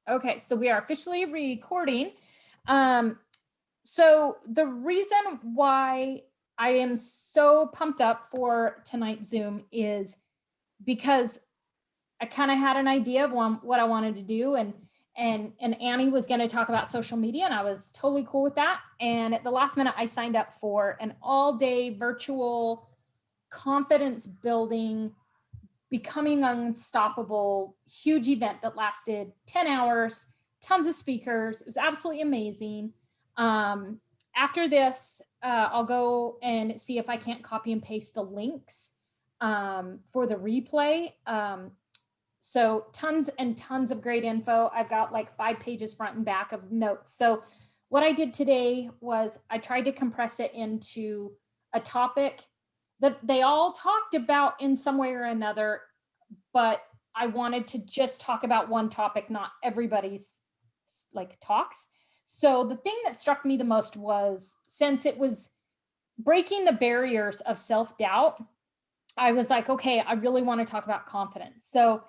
Okay, so we are officially recording. Um, so the reason why I am so pumped up for tonight's Zoom is because I kind of had an idea of what I wanted to do, and Annie was going to talk about social media, and I was totally cool with that. And at the last minute, I signed up for an all-day virtual confidence building, becoming unstoppable, huge event that lasted 10 hours, tons of speakers. It was absolutely amazing. After this, I'll go and see if I can't copy and paste the links for the replay. So tons and tons of great info. I've got like 5 pages front and back of notes. So what I did today was I tried to compress it into a topic that they all talked about in some way or another, but I wanted to just talk about one topic, not everybody's like talks. So the thing that struck me the most was, since it was breaking the barriers of self-doubt, I was like, okay, I really want to talk about confidence. So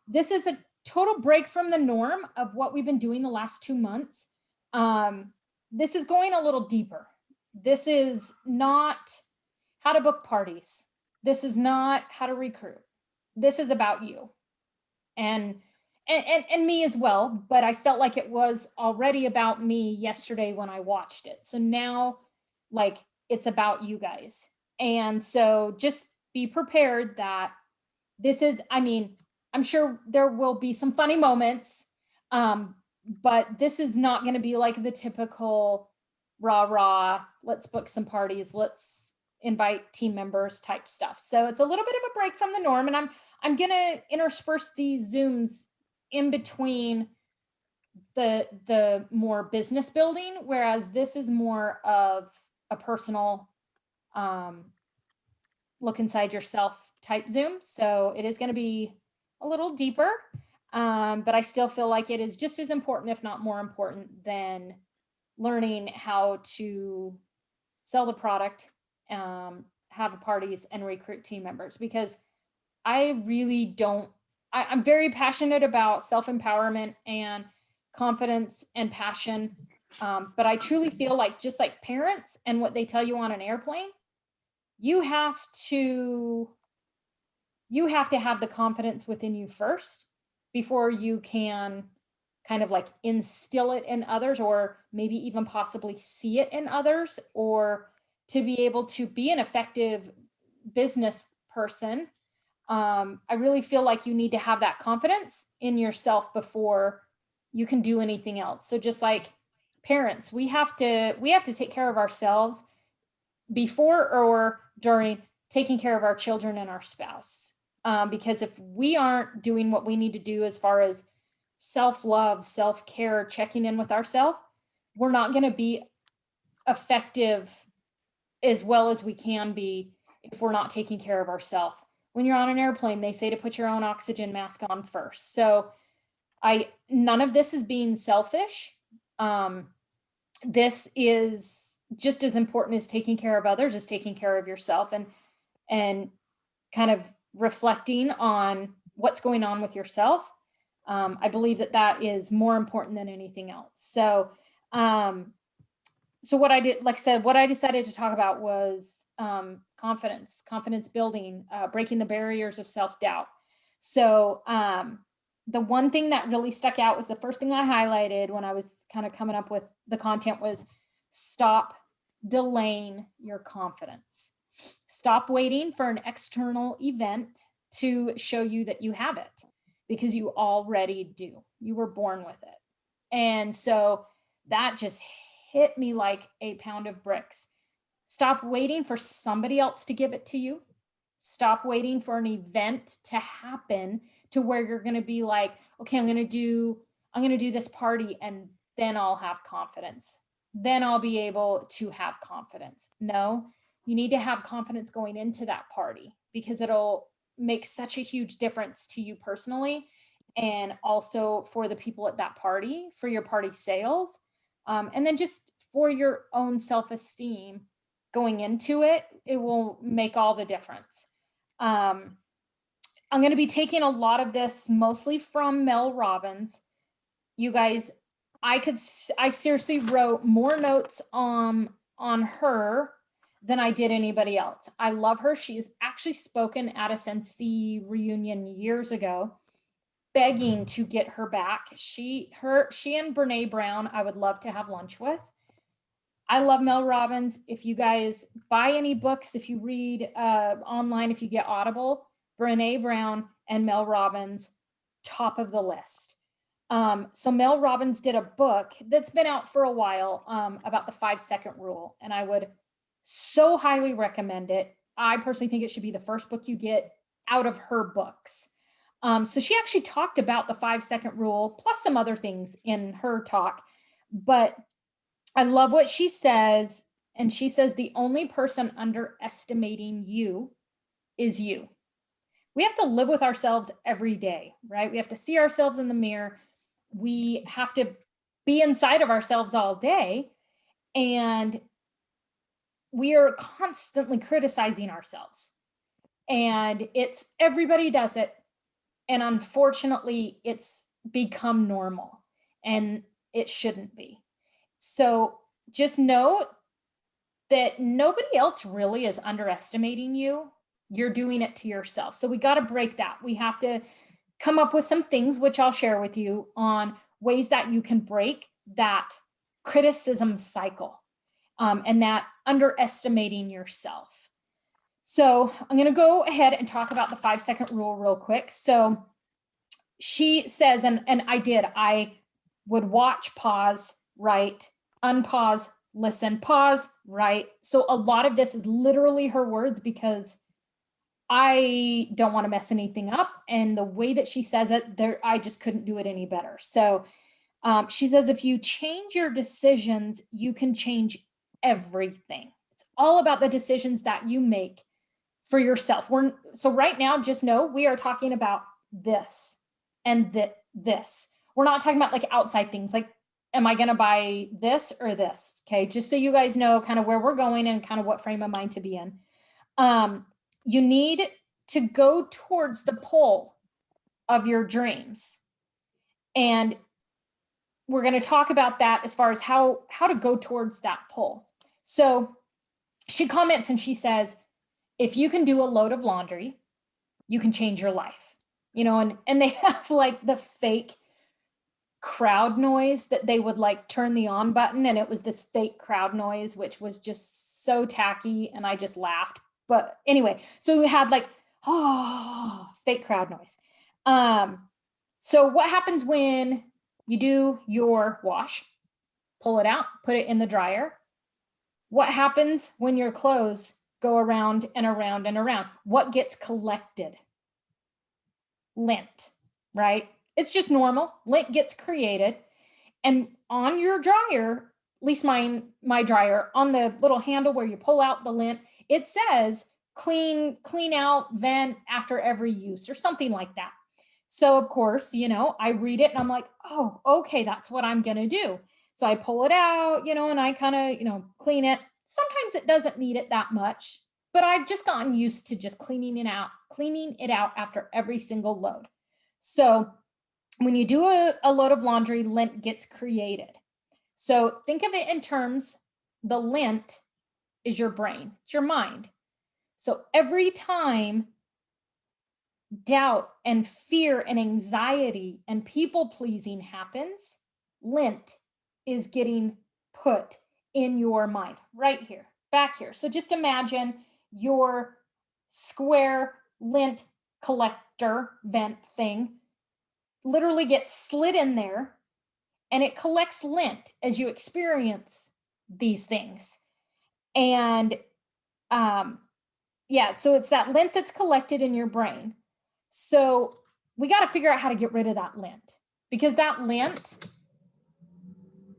this is a total break from the norm of what we've been doing the last 2 months. This is going a little deeper. This is not how to book parties. This is not how to recruit. This is about you and and me as well. But I felt like it was already about me yesterday when I watched it. So now, like, it's about you guys. And so just be prepared that this is, I mean, I'm sure there will be some funny moments, but this is not going to be like the typical rah rah, let's book some parties, let's invite team members type stuff. So it's a little bit of a break from the norm, and I'm going to intersperse these Zooms in between the more business building, whereas this is more of a personal look inside yourself type Zoom. So it is going to be a little deeper, but I still feel like it is just as important, if not more important, than learning how to sell the product, have parties, and recruit team members. Because I really don't, I'm very passionate about self-empowerment and confidence and passion. But I truly feel like, just like parents and what they tell you on an airplane, you have to you have to have the confidence within you first before you can kind of like instill it in others, or maybe even possibly see it in others, or to be able to be an effective business person. I really feel like you need to have that confidence in yourself before you can do anything else. So just like parents, we have to take care of ourselves before or during taking care of our children and our spouse. Because if we aren't doing what we need to do as far as self-love, self-care, checking in with ourselves, we're not going to be effective as well as we can be if we're not taking care of ourselves. When you're on an airplane, they say to put your own oxygen mask on first. So none of this is being selfish. This is just as important as taking care of others, as taking care of yourself, and kind of reflecting on what's going on with yourself. I believe that is more important than anything else. So what I did, like I said, what I decided to talk about was confidence building, breaking the barriers of self-doubt. So the one thing that really stuck out was the first thing I highlighted when I was kind of coming up with the content was, stop delaying your confidence. Stop waiting for an external event to show you that you have it, because you already do. You were born with it. And so that just hit me like a pound of bricks. Stop waiting for somebody else to give it to you. Stop waiting for an event to happen to where you're going to be like, okay, I'm going to do this party and then I'll have confidence. Then I'll be able to have confidence. No, you need to have confidence going into that party, because it'll make such a huge difference to you personally, and also for the people at that party, for your party sales, and then just for your own self-esteem going into it. It will make all the difference. I'm going to be taking a lot of this mostly from Mel Robbins. you guys, I seriously wrote more notes on her than I did anybody else. I love her. She's actually spoken at a Scentsy reunion years ago, begging to get her back. She and Brene Brown, I would love to have lunch with. I love Mel Robbins. If you guys buy any books, if you read online, if you get Audible, Brene Brown and Mel Robbins, top of the list. So Mel Robbins did a book that's been out for a while about the 5-second rule, and I would so highly recommend it. I personally think it should be the first book you get out of her books. So she actually talked about the 5-second rule plus some other things in her talk, but I love what she says. And she says, the only person underestimating you is you. We have to live with ourselves every day, right? We have to see ourselves in the mirror. We have to be inside of ourselves all day. And we are constantly criticizing ourselves. And it's everybody does it. And unfortunately, it's become normal, and it shouldn't be. So just know that nobody else really is underestimating you. You're doing it to yourself. So we got to break that. We have to come up with some things, which I'll share with you, on ways that you can break that criticism cycle and that underestimating yourself. So I'm going to go ahead and talk about the 5-second rule real quick. So she says, and I would watch, pause, write, unpause, listen, pause, write. So a lot of this is literally her words because I don't want to mess anything up. And the way that she says it, I just couldn't do it any better. So she says, if you change your decisions, you can change everything. It's all about the decisions that you make for yourself. So right now, just know we are talking about this and this. We're not talking about like outside things like, am I going to buy this or this? Okay. Just so you guys know kind of where we're going and kind of what frame of mind to be in. You need to go towards the pole of your dreams. And we're going to talk about that as far as how to go towards that pole. So she comments and she says, if you can do a load of laundry, you can change your life, you know, and they have like the fake crowd noise that they would like turn the on button. And it was this fake crowd noise, which was just so tacky. And I just laughed. But anyway, so we had like, fake crowd noise. So what happens when you do your wash, pull it out, put it in the dryer? What happens when your clothes go around and around and around? What gets collected? Lint, right? It's just normal. Lint gets created. And on your dryer, at least my dryer, on the little handle where you pull out the lint, it says clean out, vent after every use or something like that. So of course, you know, I read it and I'm like, oh, okay, that's what I'm going to do. So I pull it out, you know, and I kind of, you know, clean it. Sometimes it doesn't need it that much, but I've just gotten used to just cleaning it out after every single load. So when you do a load of laundry, lint gets created. So think of it in terms, the lint is your brain, it's your mind. So every time doubt and fear and anxiety and people pleasing happens, lint is getting put in your mind right here, back here. So just imagine your square lint collector vent thing literally gets slid in there and it collects lint as you experience these things. And yeah, so it's that lint that's collected in your brain. So we got to figure out how to get rid of that lint, because that lint,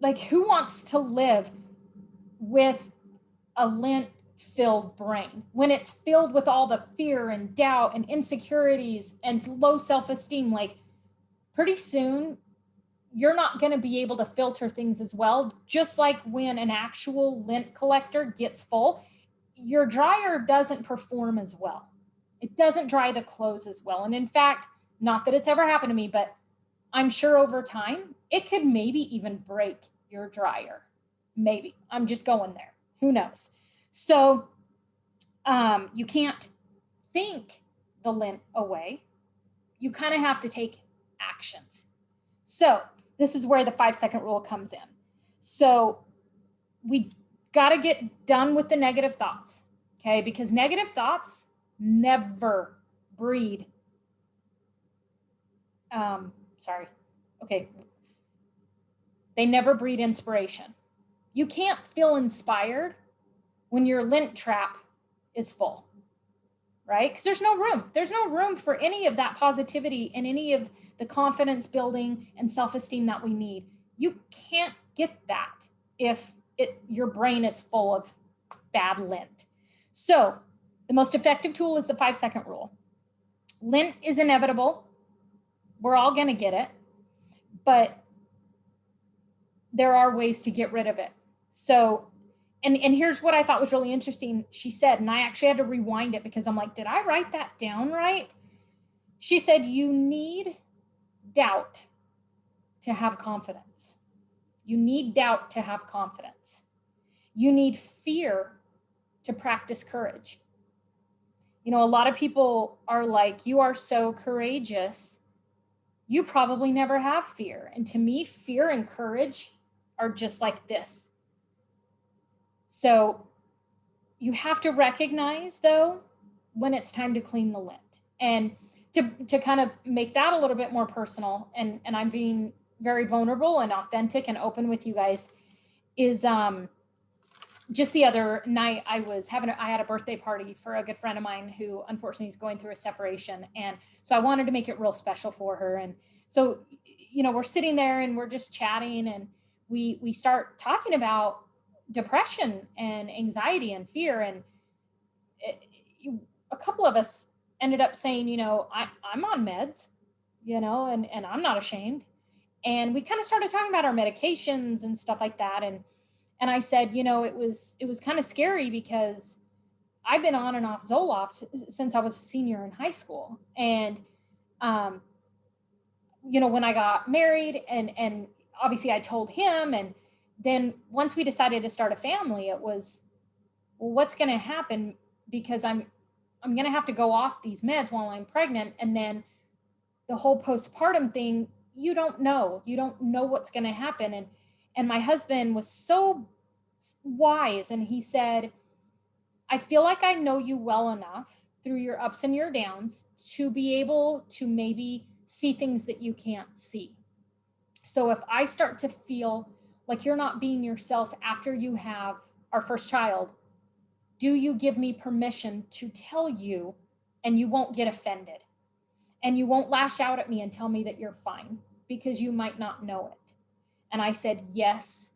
like, who wants to live with a lint filled brain when it's filled with all the fear and doubt and insecurities and low self-esteem? Like, pretty soon you're not going to be able to filter things as well. Just like when an actual lint collector gets full, your dryer doesn't perform as well. It doesn't dry the clothes as well. And in fact, not that it's ever happened to me, but I'm sure over time, it could maybe even break your dryer. Maybe. I'm just going there. Who knows? So you can't think the lint away. You kind of have to take actions. So this is where the 5-second rule comes in. So we got to get done with the negative thoughts, okay? Because negative thoughts never breed. They never breed inspiration. You can't feel inspired when your lint trap is full, right? Because there's no room. There's no room for any of that positivity and any of the confidence building and self-esteem that we need. You can't get that if your brain is full of bad lint. So the most effective tool is the 5-second rule. Lint is inevitable. We're all going to get it, but there are ways to get rid of it. So, and here's what I thought was really interesting. She said, and I actually had to rewind it because I'm like, did I write that down right? She said, you need doubt to have confidence. You need doubt to have confidence. You need fear to practice courage. You know, a lot of people are like, you are so courageous. You probably never have fear. And to me, fear and courage are just like this. So you have to recognize, though, when it's time to clean the lint. And to kind of make that a little bit more personal, and I'm being very vulnerable and authentic and open with you guys, is just the other night I had a birthday party for a good friend of mine who unfortunately is going through a separation. And so I wanted to make it real special for her. And so, you know, we're sitting there and we're just chatting, and we start talking about depression and anxiety and fear. And a couple of us ended up saying, you know, I'm on meds, you know, and I'm not ashamed. And we kind of started talking about our medications and stuff like that. And I said, you know, it was kind of scary because I've been on and off Zoloft since I was a senior in high school. And, you know, when I got married and obviously I told him, and then once we decided to start a family, it was, well, what's going to happen? Because I'm going to have to go off these meds while I'm pregnant. And then the whole postpartum thing, you don't know what's going to happen. And my husband was so wise. And he said, I feel like I know you well enough through your ups and your downs to be able to maybe see things that you can't see. So if I start to feel like you're not being yourself after you have our first child, do you give me permission to tell you, and you won't get offended, and you won't lash out at me and tell me that you're fine because you might not know it? And I said, yes,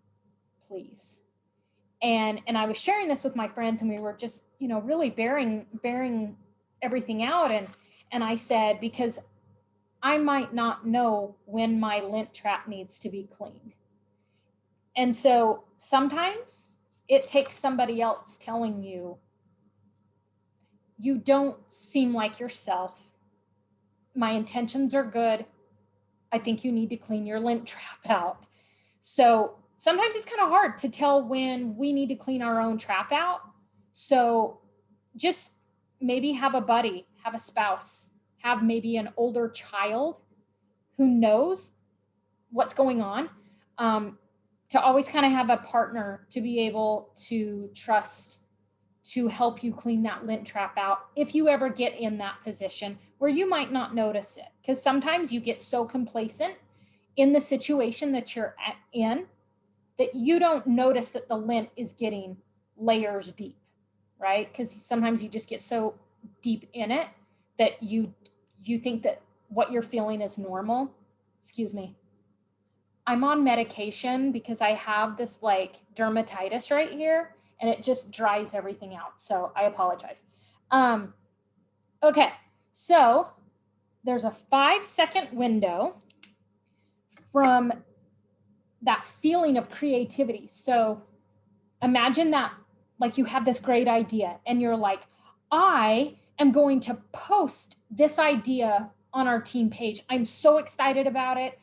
please. And I was sharing this with my friends, and we were just, you know, really bearing everything out. And I said, because I might not know when my lint trap needs to be cleaned. And so sometimes it takes somebody else telling you, you don't seem like yourself. My intentions are good. I think you need to clean your lint trap out. So sometimes it's kind of hard to tell when we need to clean our own trap out. So just maybe have a buddy, have a spouse, have maybe an older child who knows what's going on, to always kind of have a partner to be able to trust to help you clean that lint trap out if you ever get in that position where you might not notice it. Because sometimes you get so complacent in the situation that you're in that you don't notice that the lint is getting layers deep, right? Because sometimes you just get so deep in it that you think that what you're feeling is normal. Excuse me. I'm on medication because I have this like dermatitis right here, and it just dries everything out. So I apologize. Okay, so there's a 5-second window from that feeling of creativity. So imagine that, like, you have this great idea and you're like, I am going to post this idea on our team page. I'm so excited about it.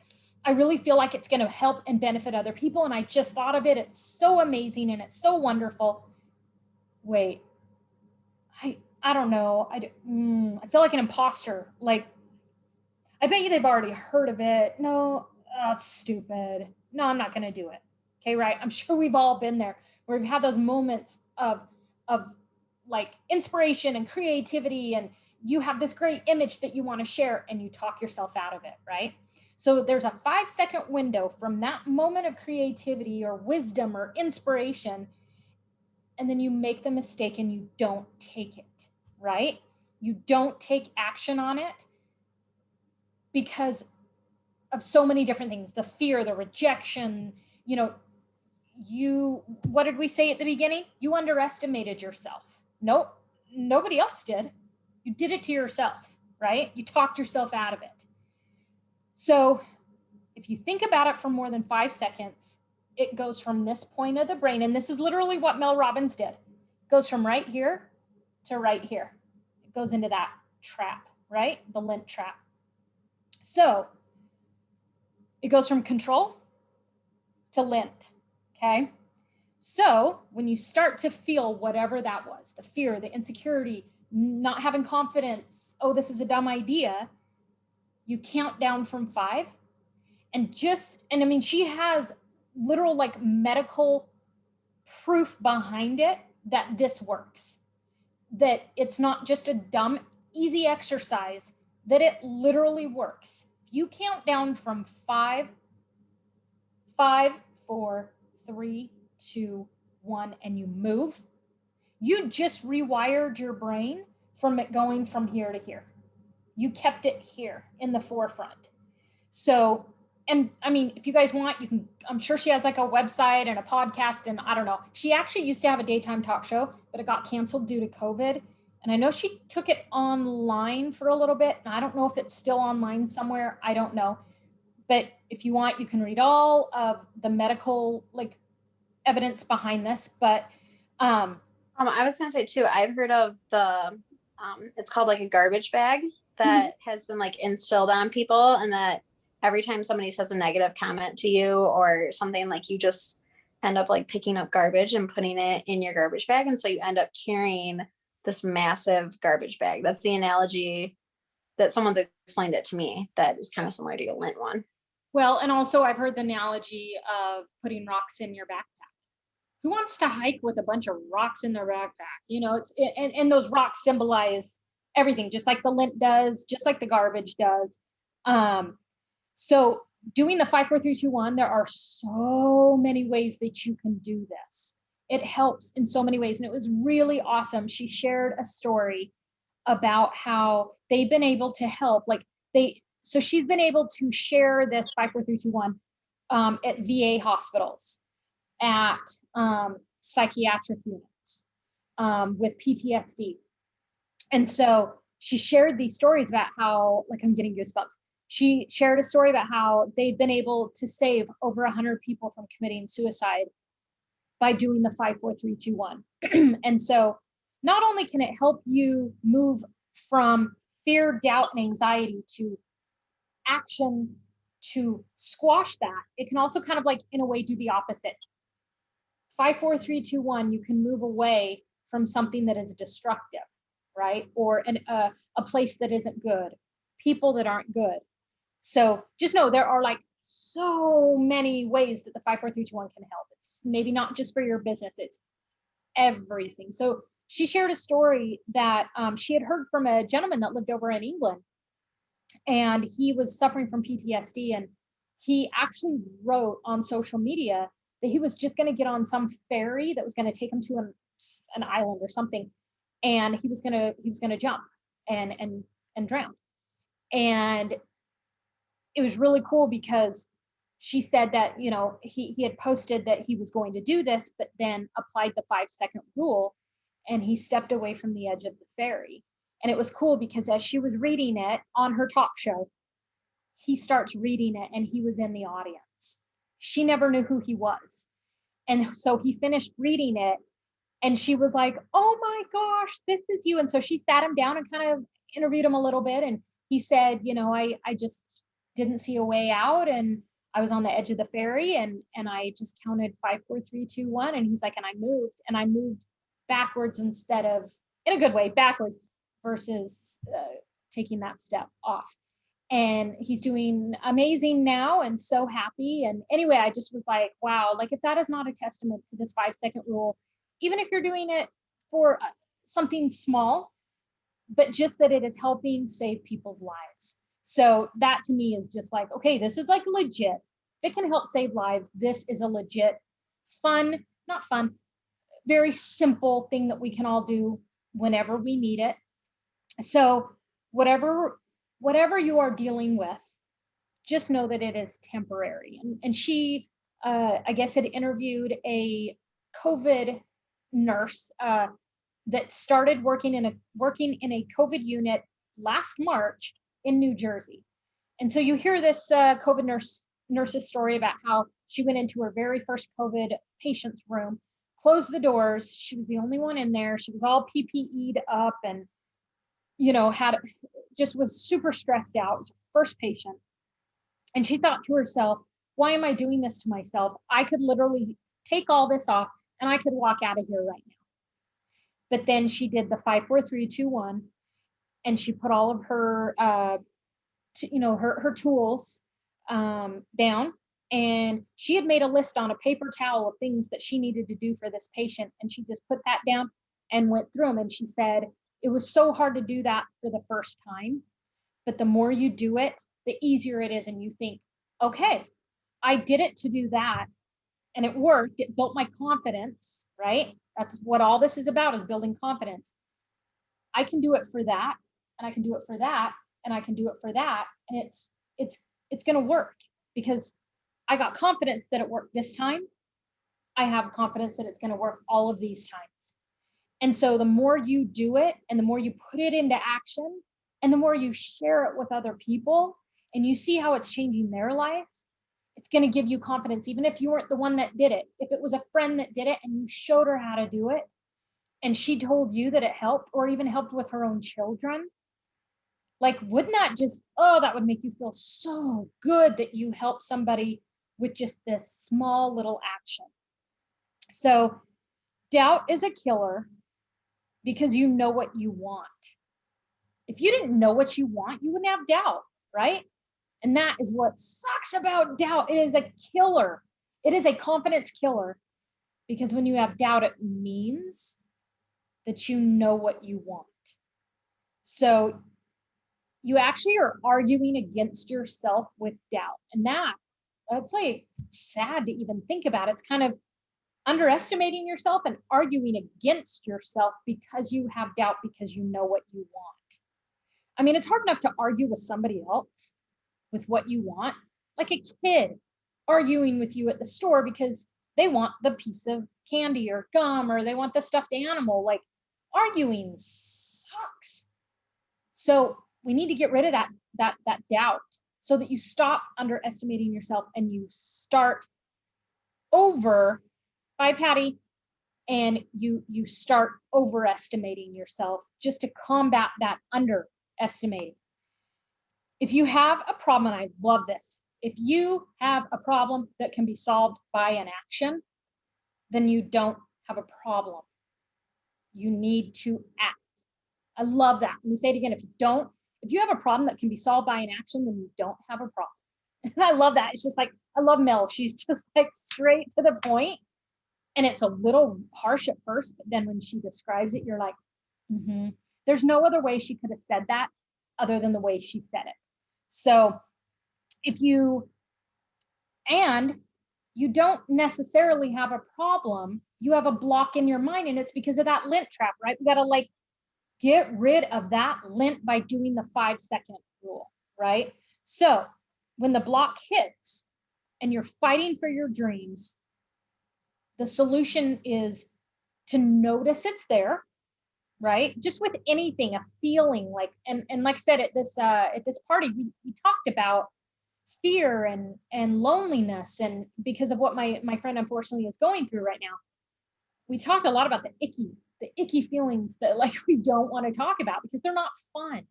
I really feel like it's going to help and benefit other people. And I just thought of it. It's so amazing and it's so wonderful. Wait, I don't know. I feel like an imposter. Like, I bet you they've already heard of it. No, that's stupid. No, I'm not going to do it. Okay, right? I'm sure we've all been there where we've had those moments of like inspiration and creativity, and you have this great image that you want to share and you talk yourself out of it, right? So there's a 5-second window from that moment of creativity or wisdom or inspiration, and then you make the mistake and you don't take it, right? You don't take action on it because of so many different things, the fear, the rejection, you know, what did we say at the beginning? You underestimated yourself. Nope, nobody else did. You did it to yourself, right? You talked yourself out of it. So if you think about it for more than 5 seconds, it goes from this point of the brain, and this is literally what Mel Robbins did. It goes from right here to right here. It goes into that trap, right? The lint trap. So it goes from control to lint, okay? So when you start to feel whatever that was, the fear, the insecurity, not having confidence, oh, this is a dumb idea, you count down from 5. And I mean, she has literal like medical proof behind it that this works, that it's not just a dumb, easy exercise, that it literally works. If you count down from 5, 4, 3, 2, 1, and you move, you just rewired your brain from it going from here to here. You kept it here in the forefront. So, and I mean, if you guys want, you can, I'm sure she has like a website and a podcast, and I don't know. She actually used to have a daytime talk show, but it got canceled due to COVID. And I know she took it online for a little bit. And I don't know if it's still online somewhere. I don't know. But if you want, you can read all of the medical like evidence behind this. But I was gonna say too, I've heard of the it's called like a garbage bag that has been like instilled on people, and that every time somebody says a negative comment to you or something, like you just end up like picking up garbage and putting it in your garbage bag, and so you end up carrying this massive garbage bag. That's the analogy that someone's explained it to me, that is kind of similar to a lint one. Well, and also I've heard the analogy of putting rocks in your backpack. Who wants to hike with a bunch of rocks in their backpack? You know, and those rocks symbolize everything, just like the lint does, just like the garbage does. So doing the 5, 4, 3, 2, 1, there are so many ways that you can do this. It helps in so many ways. And it was really awesome. She shared a story about how they've been able to help, so she's been able to share this 5, 4, 3, 2, 1 at VA hospitals, at psychiatric units, with PTSD. And so she shared these stories about how, like, I'm getting goosebumps. She shared a story about how they've been able to save over 100 people from committing suicide by doing the 5, 4, 3, 2, 1. And so not only can it help you move from fear, doubt, and anxiety to action to squash that, it can also kind of like, in a way, do the opposite. 5, 4, 3, 2, 1, you can move away from something that is destructive, right? Or a place that isn't good, people that aren't good. So just know there are like so many ways that the 5, 4, 3, 2, 1 can help. It's maybe not just for your business, it's everything. So she shared a story that she had heard from a gentleman that lived over in England, and he was suffering from PTSD. And he actually wrote on social media that he was just going to get on some ferry that was going to take him to an island or something, and he was going to jump and drown. And it was really cool because she said that, you know, he had posted that he was going to do this, but then applied the 5-second rule, and he stepped away from the edge of the ferry. And it was cool because as she was reading it on her talk show, he starts reading it and he was in the audience. She never knew who he was. And so he finished reading it, and she was like, oh my gosh, this is you. And so she sat him down and kind of interviewed him a little bit. And he said, you know, I just didn't see a way out. And I was on the edge of the ferry and I just counted 5, 4, 3, 2, 1. And he's like, and I moved backwards instead of, in a good way, backwards versus taking that step off. And he's doing amazing now and so happy. And anyway, I just was like, wow, like if that is not a testament to this 5-second rule, even if you're doing it for something small, but just that it is helping save people's lives. So that to me is just like, okay, this is like legit. If it can help save lives, this is a legit not fun, very simple thing that we can all do whenever we need it. So whatever you are dealing with, just know that it is temporary. And she, I guess, had interviewed a COVID nurse that started working in a COVID unit last March in New Jersey. And so you hear this COVID nurse's story about how she went into her very first COVID patient's room, closed the doors. She was the only one in there. She was all PPE'd up and, just was super stressed out. It was her first patient. And she thought to herself, why am I doing this to myself? I could literally take all this off and I could walk out of here right now. But then she did the 5, 4, 3, 2, 1, and she put all of her, her tools down. And she had made a list on a paper towel of things that she needed to do for this patient. And she just put that down and went through them. And she said, it was so hard to do that for the first time, but the more you do it, the easier it is. And you think, okay, I did it to do that and it worked. It built my confidence, right? That's what all this is about, is building confidence. I can do it for that, and I can do it for that, and I can do it for that. And it's going to work because I got confidence that it worked this time. I have confidence that it's going to work all of these times. And so the more you do it and the more you put it into action and the more you share it with other people and you see how it's changing their lives, it's going to give you confidence, even if you weren't the one that did it. If it was a friend that did it and you showed her how to do it and she told you that it helped or even helped with her own children, like, wouldn't that just, that would make you feel so good that you helped somebody with just this small little action. So doubt is a killer because you know what you want. If you didn't know what you want, you wouldn't have doubt, right? And that is what sucks about doubt. It is a killer. It is a confidence killer because when you have doubt, it means that you know what you want. So you actually are arguing against yourself with doubt. And that's like sad to even think about. It's kind of underestimating yourself and arguing against yourself because you have doubt because you know what you want. I mean, it's hard enough to argue with somebody else with what you want, like a kid arguing with you at the store because they want the piece of candy or gum or they want the stuffed animal. Like, arguing sucks. So we need to get rid of that doubt so that you stop underestimating yourself and you start over. Bye, Patty. And you start overestimating yourself just to combat that underestimating. If you have a problem, and I love this, if you have a problem that can be solved by an action, then you don't have a problem. You need to act. I love that. Let me say it again. If you have a problem that can be solved by an action, then you don't have a problem. And I love that. It's just like, I love Mel. She's just like straight to the point. And it's a little harsh at first, but then when she describes it, you're like, There's no other way she could have said that other than the way she said it. So you don't necessarily have a problem, you have a block in your mind, and it's because of that lint trap, right? We got to get rid of that lint by doing the 5-second rule, right? So when the block hits and you're fighting for your dreams, the solution is to notice it's there, right? Just with anything, a feeling like, and like I said, at this party, we talked about fear and loneliness, and because of what my friend unfortunately is going through right now, we talked a lot about the icky feelings that we don't want to talk about because they're not fun,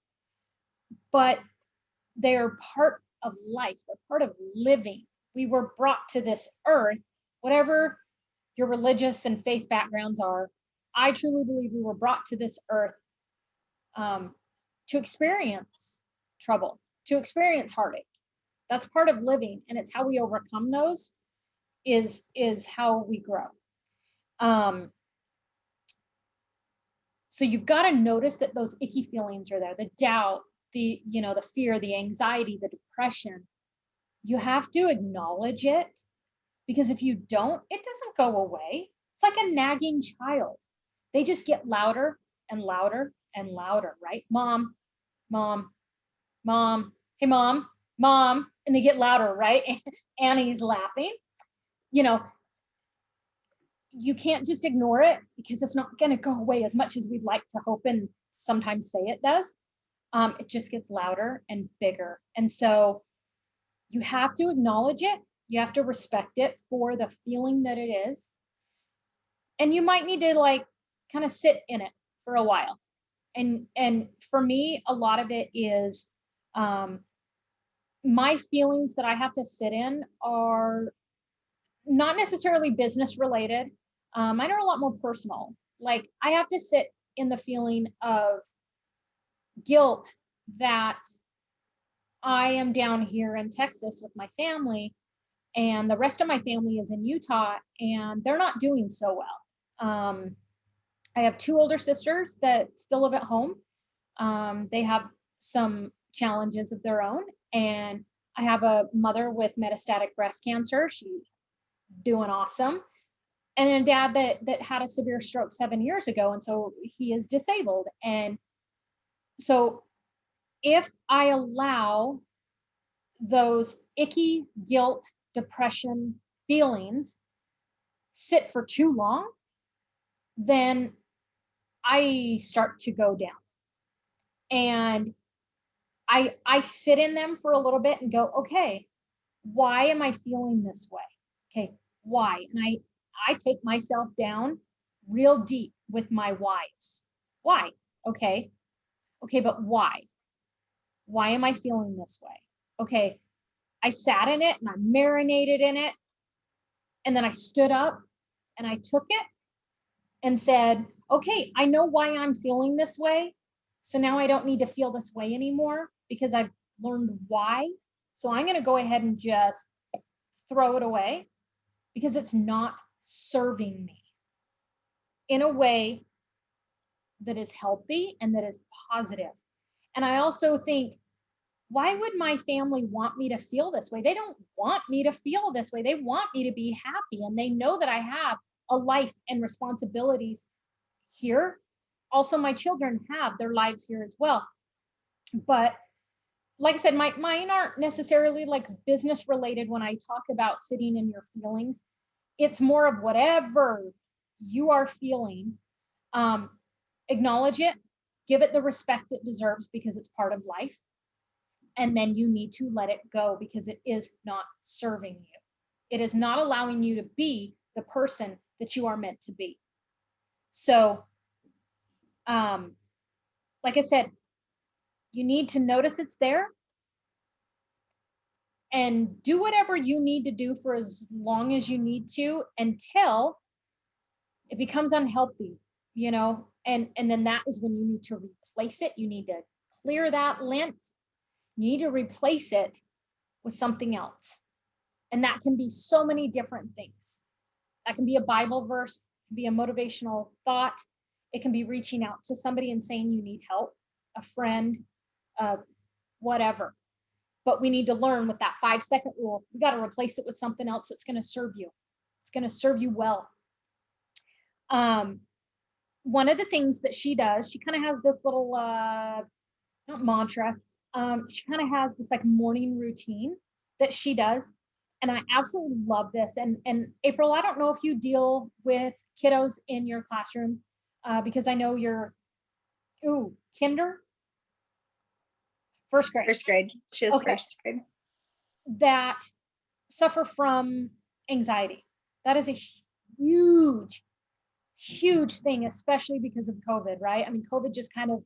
but they're part of life. They're part of living. we were brought to this earth, whatever your religious and faith backgrounds are. I truly believe we were brought to this earth to experience trouble, to experience heartache. That's part of living, and it's how we overcome those is how we grow. So you've got to notice that those icky feelings are there, the doubt, the fear, the anxiety, the depression. You have to acknowledge it, because if you don't, it doesn't go away. It's like a nagging child. They just get louder and louder and louder, right? Mom, mom, mom, hey mom, mom, and they get louder, right? Annie's laughing. You can't just ignore it, because it's not going to go away as much as we'd like to hope and sometimes say it does. It just gets louder and bigger. And so you have to acknowledge it. You have to respect it for the feeling that it is. And you might need to kind of sit in it for a while. And for me, a lot of it is my feelings that I have to sit in are not necessarily business related. Mine are a lot more personal. Like, I have to sit in the feeling of guilt that I am down here in Texas with my family, and the rest of my family is in Utah, and they're not doing so well. I have two older sisters that still live at home. They have some challenges of their own, and I have a mother with metastatic breast cancer. She's doing awesome. And then a dad that had a severe stroke 7 years ago, and so he is disabled. And so if I allow those icky guilt, depression feelings sit for too long, then I start to go down. And I sit in them for a little bit and go, okay, why am I feeling this way? Okay, why? And I take myself down real deep with my whys. Why? Okay, but why? Why am I feeling this way? Okay, I sat in it and I marinated in it. And then I stood up and I took it and said, okay, I know why I'm feeling this way. So now I don't need to feel this way anymore, because I've learned why. So I'm going to go ahead and just throw it away, because it's not serving me in a way that is healthy and that is positive. And I also think, why would my family want me to feel this way? They don't want me to feel this way. They want me to be happy. And they know that I have a life and responsibilities here. Also, my children have their lives here as well. But like I said, mine aren't necessarily like business related when I talk about sitting in your feelings. It's more of whatever you are feeling. Acknowledge it, give it the respect it deserves, because it's part of life. And then you need to let it go, because it is not serving you. It is not allowing you to be the person that you are meant to be. So, like I said, you need to notice it's there and do whatever you need to do for as long as you need to, until it becomes unhealthy, and then that is when you need to replace it. You need to clear that lint. You need to replace it with something else. And that can be so many different things. That can be a Bible verse, it can be a motivational thought. It can be reaching out to somebody and saying you need help, a friend, whatever. But we need to learn with that 5-second rule. We got to replace it with something else that's going to serve you. It's going to serve you well. One of the things that she does, she kind of has this little, not mantra. She kind of has this like morning routine that she does. And I absolutely love this. And April, I don't know if you deal with kiddos in your classroom, because I know you're, kinder? First grade. First grade. She was Okay. first grade. That suffer from anxiety. That is a huge, huge thing, especially because of COVID, right? I mean, COVID just kind of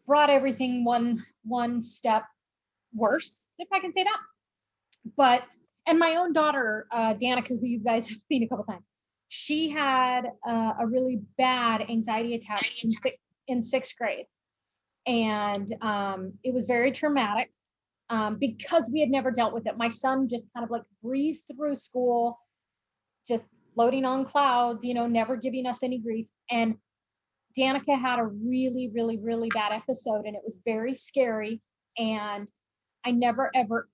brought everything one step worse, if I can say that. But And my own daughter, Danica, who you guys have seen a couple times, she had a really bad anxiety attack in sixth grade. And it was very traumatic because we had never dealt with it. My son just kind of like breezed through school, just floating on clouds, never giving us any grief. And Danica had a really, really, really bad episode, and it was very scary. And I never, ever,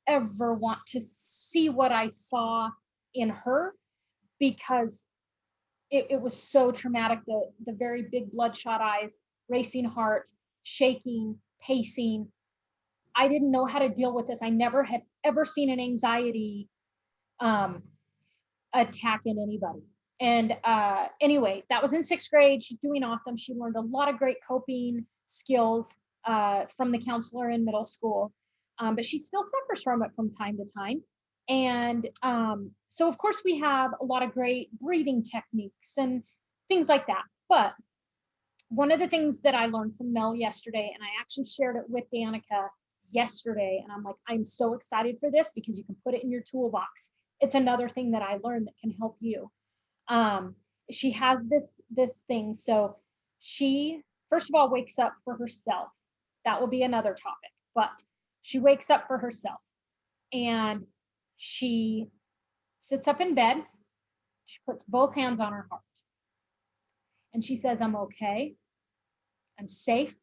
ever want to see what I saw in her, because it was so traumatic. The very big bloodshot eyes, racing heart, shaking, pacing. I didn't know how to deal with this. I never had ever seen an anxiety attack in anybody. And anyway, that was in sixth grade. She's doing awesome. She learned a lot of great coping skills from the counselor in middle school, but she still suffers from it from time to time. And so of course we have a lot of great breathing techniques and things like that. But one of the things that I learned from Mel yesterday, and I actually shared it with Danica yesterday, and I'm like, I'm so excited for this because you can put it in your toolbox. It's another thing that I learned that can help you. She has this thing. So she, first of all, wakes up for herself. That will be another topic, but she wakes up for herself and she sits up in bed. She puts both hands on her heart and she says, I'm okay, I'm safe,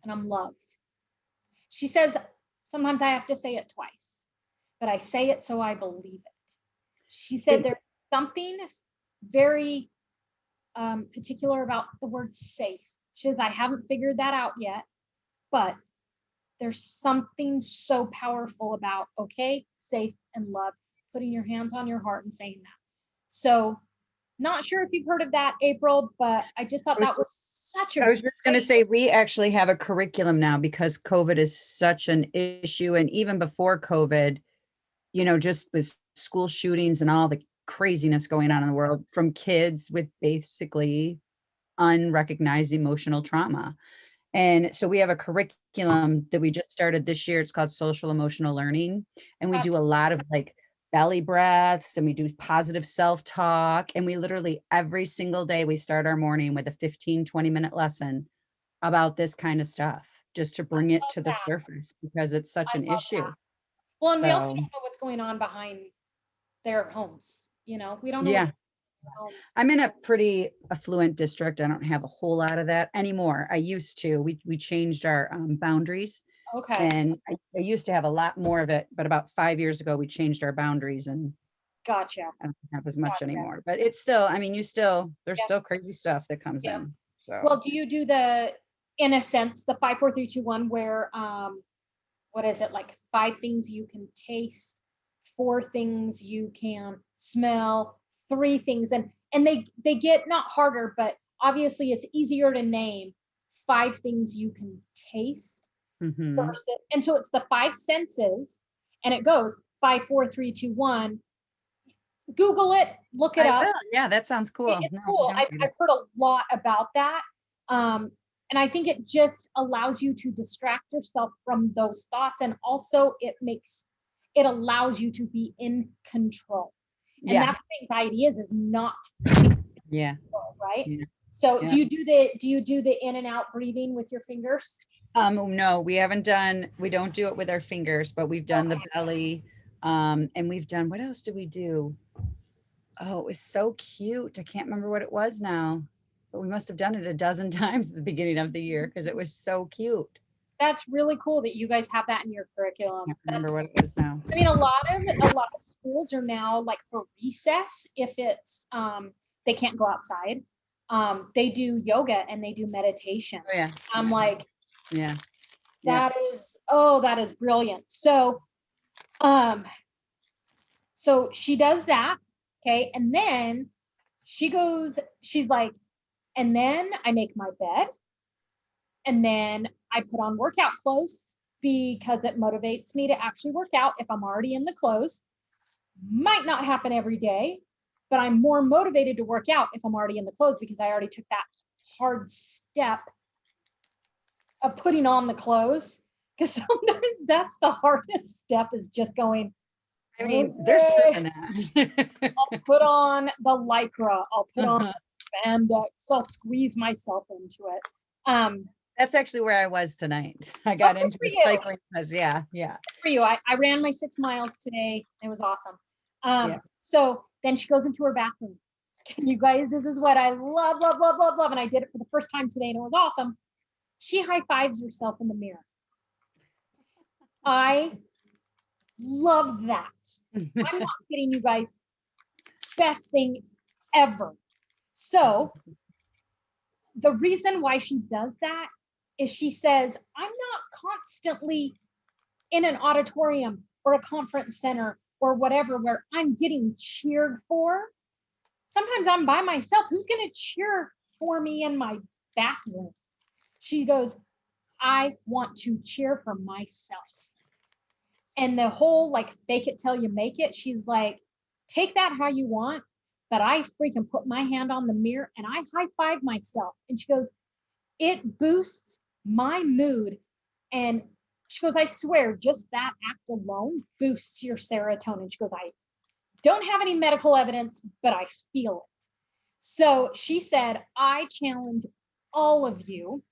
and I'm loved. She says, sometimes I have to say it twice, but I say it so I believe it. She said there's something very particular about the word safe. She says, I haven't figured that out yet, but there's something so powerful about, okay, safe and love, putting your hands on your heart and saying that. So not sure if you've heard of that, April, but I just thought that was such a I was just going to say, we actually have a curriculum now because COVID is such an issue. And even before COVID, just with school shootings and all the craziness going on in the world from kids with basically unrecognized emotional trauma. And so we have a curriculum that we just started this year. It's called social emotional learning. And we do a lot of like belly breaths and we do positive self-talk. And we literally every single day, we start our morning with a 15-20-minute lesson about this kind of stuff, just to bring it to the surface because it's such an issue. That. Well, and we also So, don't know what's going on behind their homes. We don't know. yeah. What's homes. I'm in a pretty affluent district. I don't have a whole lot of that anymore. I used to. We changed our boundaries. Okay. And I used to have a lot more of it, but about 5 years ago, we changed our boundaries and Gotcha. I don't have as much anymore. But it's still, there's Yeah. still crazy stuff that comes Yeah. in. So. Well, do you do in a sense, the 5, 4, 3, 2, 1, where what is it, like 5 things you can taste, 4 things you can smell, 3 things, and they get not harder, but obviously it's easier to name 5 things you can taste. Mhm. First, and so it's the 5 senses, and it goes 5, 4, 3, 2, 1. Google it, look it up. Yeah, that sounds cool. It's cool. I've heard a lot about that. And I think it just allows you to distract yourself from those thoughts. And also it allows you to be in control. And that's what anxiety is not yeah control, right? Yeah. So do you do the in and out breathing with your fingers? No, we don't do it with our fingers, but we've done the belly. And we've done, what else did we do? Oh, it was so cute. I can't remember what it was now, but we must have done it a dozen times at the beginning of the year because it was so cute. That's really cool that you guys have that in your curriculum. I can't remember what it was now. I mean, a lot of schools are now, like, for recess, if it's they can't go outside, they do yoga and they do meditation. Oh, yeah. I'm like, yeah, that is brilliant. So so she does that, okay, and then she's like, and then I make my bed, and then I put on workout clothes because it motivates me to actually work out if I'm already in the clothes. Might not happen every day, but I'm more motivated to work out if I'm already in the clothes because I already took that hard step of putting on the clothes. Because sometimes that's the hardest step, is just going, I mean, there's truth in that. I'll put on the Lycra. I'll put on the spandex. I'll squeeze myself into it. That's actually where I was tonight. I got good into for the you. cycling class. Yeah, yeah. For you, I ran my 6 miles today. It was awesome. Yeah. So then she goes into her bathroom. You guys, this is what I love, love, love, love, love. And I did it for the first time today and it was awesome. She high fives herself in the mirror. I love that. I'm not kidding you guys. Best thing ever. So the reason why she does that is she says, I'm not constantly in an auditorium or a conference center or whatever where I'm getting cheered for. Sometimes I'm by myself. Who's going to cheer for me in my bathroom? She goes, I want to cheer for myself. And the whole like fake it till you make it, she's like, take that how you want, but I freaking put my hand on the mirror and I high five myself. And she goes, it boosts my mood. And she goes, I swear, just that act alone boosts your serotonin. She goes, I don't have any medical evidence, but I feel it. So she said, I challenge all of you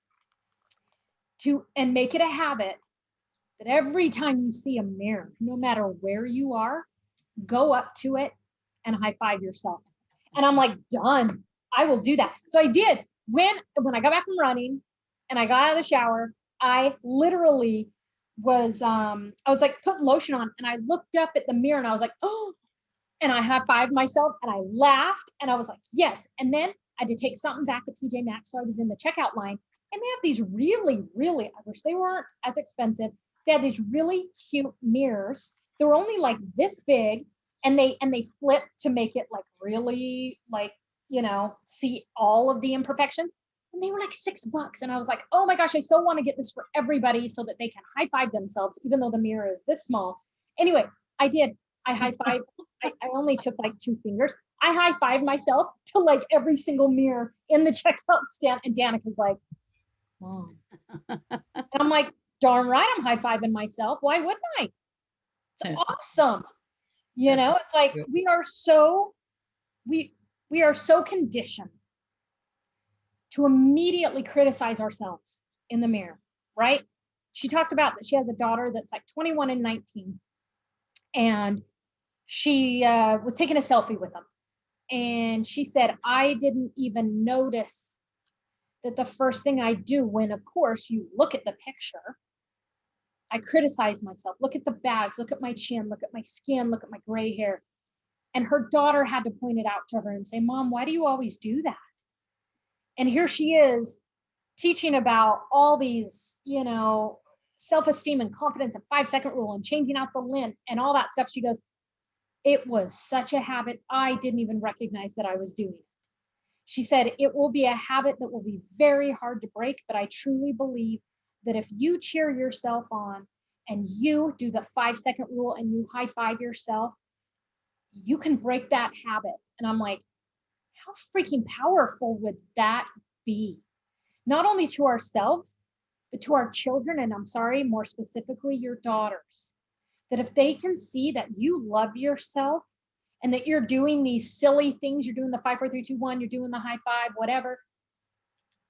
to, and make it a habit that every time you see a mirror, no matter where you are, go up to it and high five yourself. And I'm like, done. I will do that. So I did. When I got back from running and I got out of the shower, I literally was I was like putting lotion on and I looked up at the mirror and I was like, oh, and I high-fived myself and I laughed and I was like, yes. And then I had to take something back at TJ Maxx. So I was in the checkout line and they have these really, really, I wish they weren't as expensive. They had these really cute mirrors. They were only like this big and they flip to make it like really like, you know, see all of the imperfections. And they were like $6. And I was like, oh my gosh, I so want to get this for everybody so that they can high five themselves, even though the mirror is this small. Anyway, I did. I high five. I only took like 2 fingers. I high five myself to like every single mirror in the checkout stand. And Danica's like, Mom. And I'm like, darn right, I'm high fiving myself. Why wouldn't I? It's awesome. You know, it's like we are so conditioned to immediately criticize ourselves in the mirror, right? She talked about that she has a daughter that's like 21 and 19. And she was taking a selfie with them. And she said, I didn't even notice that the first thing I do when, of course, you look at the picture, I criticize myself. Look at the bags, look at my chin, look at my skin, look at my gray hair. And her daughter had to point it out to her and say, Mom, why do you always do that? And here she is teaching about all these, you know, self-esteem and confidence and 5-second rule and changing out the lint and all that stuff. She goes, it was such a habit. I didn't even recognize that I was doing it. She said, it will be a habit that will be very hard to break, but I truly believe that if you cheer yourself on and you do the 5-second rule and you high five yourself, you can break that habit. And I'm like, how freaking powerful would that be? Not only to ourselves, but to our children. And I'm sorry, more specifically, your daughters, that if they can see that you love yourself and that you're doing these silly things, you're doing the 5, 4, 3, 2, 1, you're doing the high five, whatever,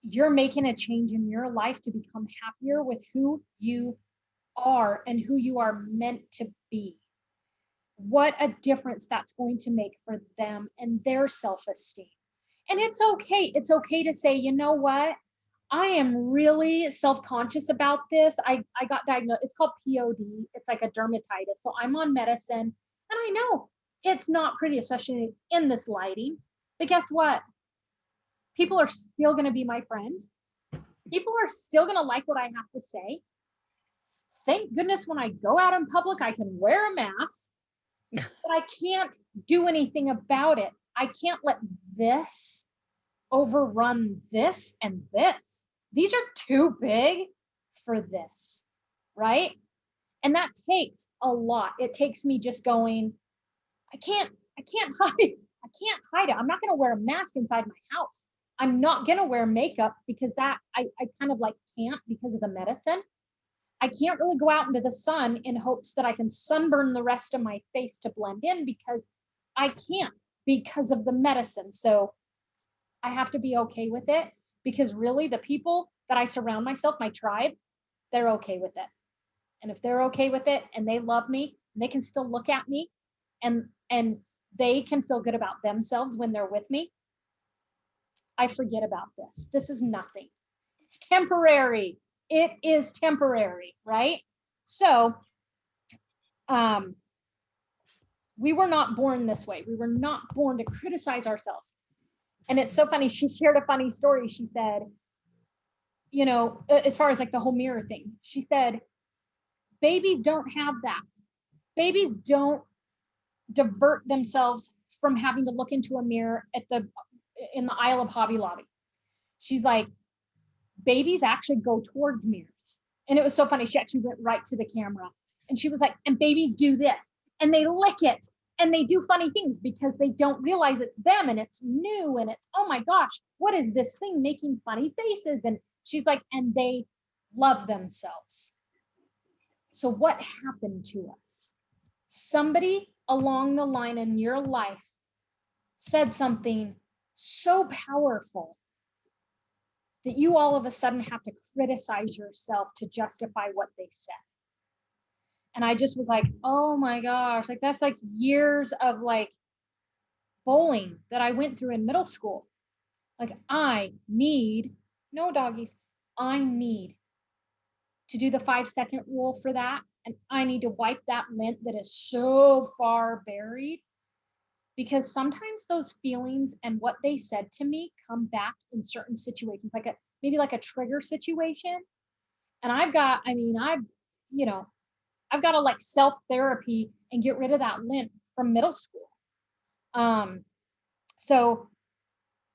you're making a change in your life to become happier with who you are and who you are meant to be. What a difference that's going to make for them and their self-esteem. And it's okay. It's okay to say, you know what? I am really self-conscious about this. I got diagnosed. It's called POD. It's like a dermatitis. So I'm on medicine and I know it's not pretty, especially in this lighting. But guess what? People are still going to be my friend. People are still going to like what I have to say. Thank goodness when I go out in public, I can wear a mask, but I can't do anything about it. I can't let this overrun this and this. These are too big for this, right? And that takes a lot. It takes me just going, I can't hide it. I'm not going to wear a mask inside my house. I'm not going to wear makeup because that I kind of like can't because of the medicine. I can't really go out into the sun in hopes that I can sunburn the rest of my face to blend in, because I can't, because of the medicine. So I have to be okay with it, because really the people that I surround myself, my tribe, they're okay with it. And if they're okay with it and they love me, they can still look at me and they can feel good about themselves when they're with me. I forget about this. This is nothing. It's temporary. It is temporary, right? So, we were not born this way. We were not born to criticize ourselves. And it's so funny. She shared a funny story. She said, you know, as far as like the whole mirror thing, she said, babies don't have that. Babies don't divert themselves from having to look into a mirror in the aisle of Hobby Lobby. She's like, babies actually go towards mirrors. And it was so funny. She actually went right to the camera and she was like, and babies do this and they lick it and they do funny things because they don't realize it's them and it's new and it's, oh my gosh, what is this thing making funny faces? And she's like, and they love themselves. So what happened to us? Somebody along the line in your life said something so powerful that you all of a sudden have to criticize yourself to justify what they said. And I just was like, oh my gosh, like that's like years of like bullying that I went through in middle school. Like I need, no doggies, I need to do the 5-second rule for that. And I need to wipe that lint that is so far buried, because sometimes those feelings and what they said to me come back in certain situations, like maybe like a trigger situation. And I've got to like self-therapy and get rid of that lint from middle school. So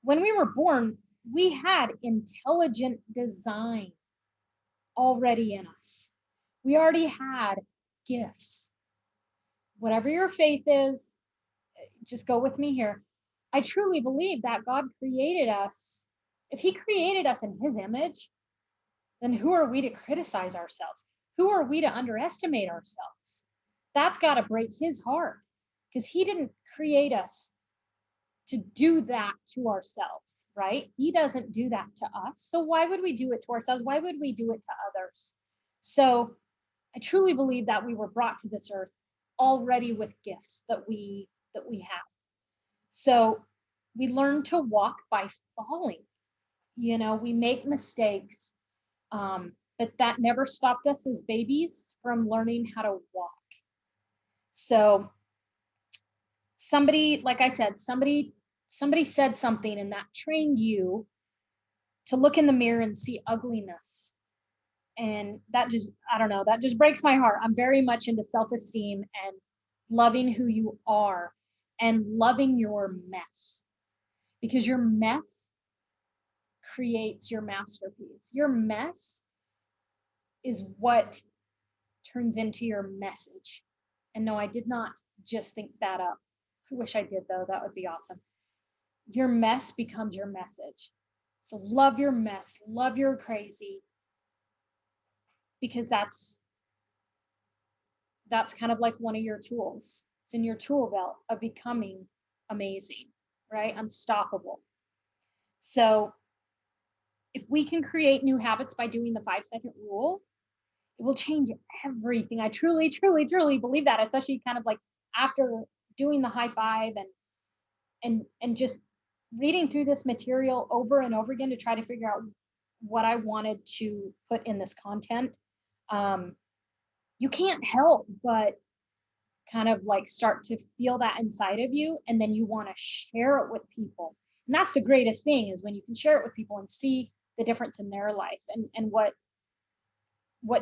when we were born, we had intelligent design already in us. We already had gifts. Whatever your faith is, just go with me here. I truly believe that God created us. If he created us in his image, then who are we to criticize ourselves? Who are we to underestimate ourselves? That's got to break his heart, because he didn't create us to do that to ourselves, right? He doesn't do that to us. So why would we do it to ourselves? Why would we do it to others? So I truly believe that we were brought to this earth already with gifts that we have. So we learn to walk by falling. You know, we make mistakes, but that never stopped us as babies from learning how to walk. So somebody, like I said, somebody said something and that trained you to look in the mirror and see ugliness. And that just, I don't know, that just breaks my heart. I'm very much into self-esteem and loving who you are and loving your mess, because your mess creates your masterpiece. Your mess is what turns into your message. And no, I did not just think that up. I wish I did, though. That would be awesome. Your mess becomes your message. So love your mess, love your crazy, because that's kind of like one of your tools. It's in your tool belt of becoming amazing, right? Unstoppable. So if we can create new habits by doing the 5-second rule, it will change everything. I truly, truly, truly believe that, especially kind of like after doing the high five and just reading through this material over and over again to try to figure out what I wanted to put in this content. You can't help but kind of like start to feel that inside of you, and then you want to share it with people. And that's the greatest thing, is when you can share it with people and see the difference in their life and what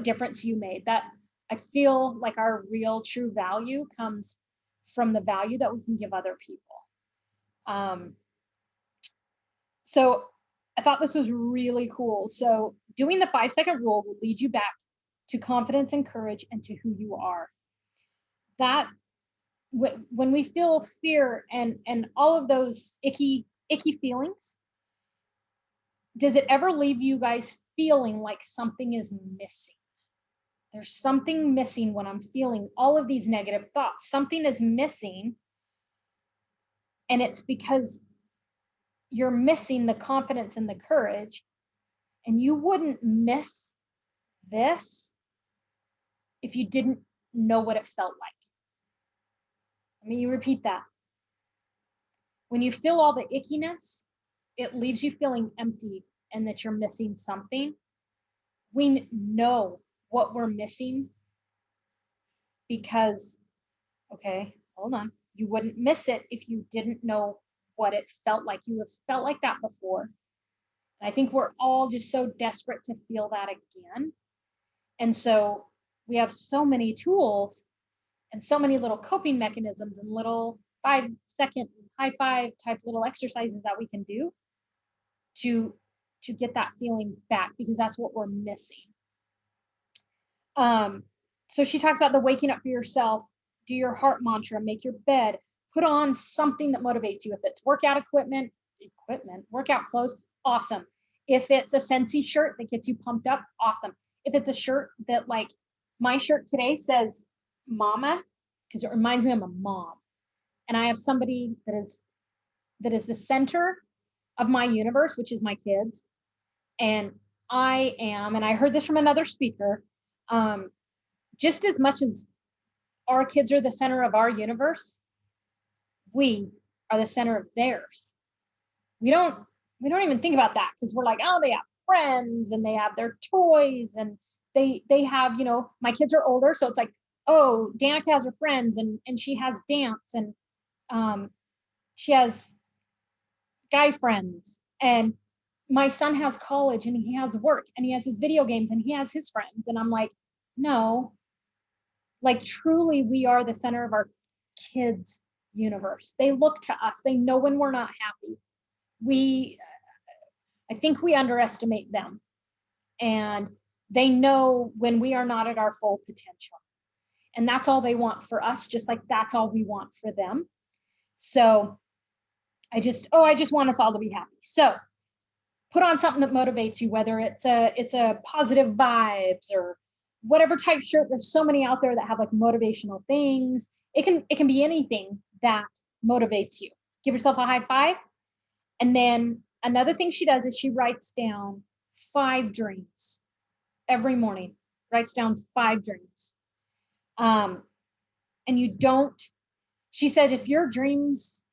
difference you made. That I feel like our real true value comes from the value that we can give other people. So I thought this was really cool. So doing the 5-second rule will lead you back to confidence and courage and to who you are. That when we feel fear and all of those icky feelings, does it ever leave you guys feeling like something is missing? there's something missing when I'm feeling all of these negative thoughts. Something is missing. And it's because you're missing the confidence and the courage. And you wouldn't miss this if you didn't know what it felt like. Let me repeat that. When you feel all the ickiness, it leaves you feeling empty and that you're missing something. We know what we're missing because, okay, hold on. You wouldn't miss it if you didn't know what it felt like. You have felt like that before. And I think we're all just so desperate to feel that again. And so we have so many tools and so many little coping mechanisms and little 5-second high five type little exercises that we can do to get that feeling back, because that's what we're missing. So she talks about the waking up for yourself, do your heart mantra, make your bed, put on something that motivates you. If it's workout equipment, workout clothes, awesome. If it's a Scentsy shirt that gets you pumped up, awesome. If it's a shirt that, like my shirt today says mama, because it reminds me I'm a mom. And I have somebody that is the center of my universe, which is my kids. And I am, and I heard this from another speaker, just as much as our kids are the center of our universe, we are the center of theirs. We don't even think about that because we're like, oh, they have friends and they have their toys and they have, my kids are older. So it's like, oh, Danica has her friends and she has dance and she has guy friends, and my son has college and he has work and he has his video games and he has his friends. And I'm like, no, like truly we are the center of our kids' universe. They look to us. They know when we're not happy. I think we underestimate them, and they know when we are not at our full potential. And that's all they want for us, just like that's all we want for them. So I just want us all to be happy. So put on something that motivates you, whether it's a positive vibes or whatever type shirt. There's so many out there that have like motivational things. It can be anything that motivates you. Give yourself a high five. And then another thing she does is she writes down 5 dreams every morning, writes down 5 dreams. And she says, if your dreams,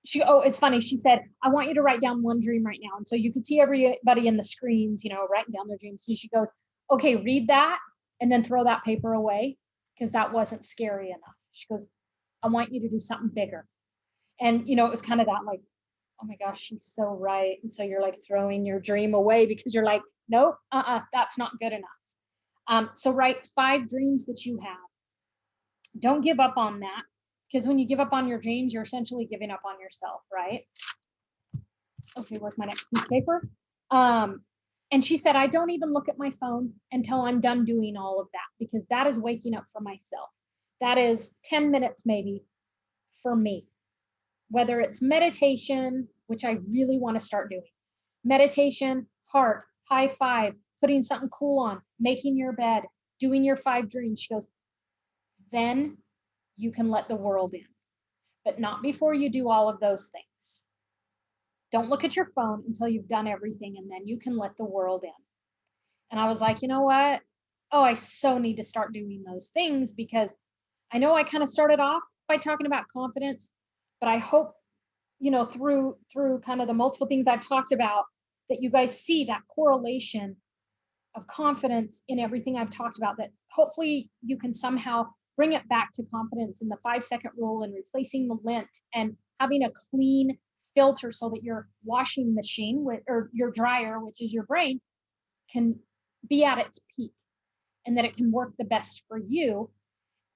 it's funny. She said, I want you to write down 1 dream right now. And so you could see everybody in the screens, writing down their dreams. So she goes, okay, read that and then throw that paper away because that wasn't scary enough. She goes, I want you to do something bigger. And, it was kind of that like, oh my gosh, she's so right. And so you're like throwing your dream away because you're like, nope, that's not good enough. So write 5 dreams that you have. Don't give up on that, because when you give up on your dreams, you're essentially giving up on yourself, right? Okay, where's my next piece of paper? And she said, I don't even look at my phone until I'm done doing all of that, because that is waking up for myself. That is 10 minutes maybe for me. Whether it's meditation, which I really want to start doing. Meditation, heart, high five, putting something cool on, making your bed, doing your 5 dreams. She goes, then you can let the world in, but not before you do all of those things. Don't look at your phone until you've done everything, and then you can let the world in. And I was like, you know what? Oh, I so need to start doing those things, because I know I kind of started off by talking about confidence, but I hope, through kind of the multiple things I've talked about, that you guys see that correlation of confidence in everything I've talked about, that hopefully you can somehow bring it back to confidence in the 5-second rule and replacing the lint and having a clean filter so that your washing machine or your dryer, which is your brain, can be at its peak, and that it can work the best for you.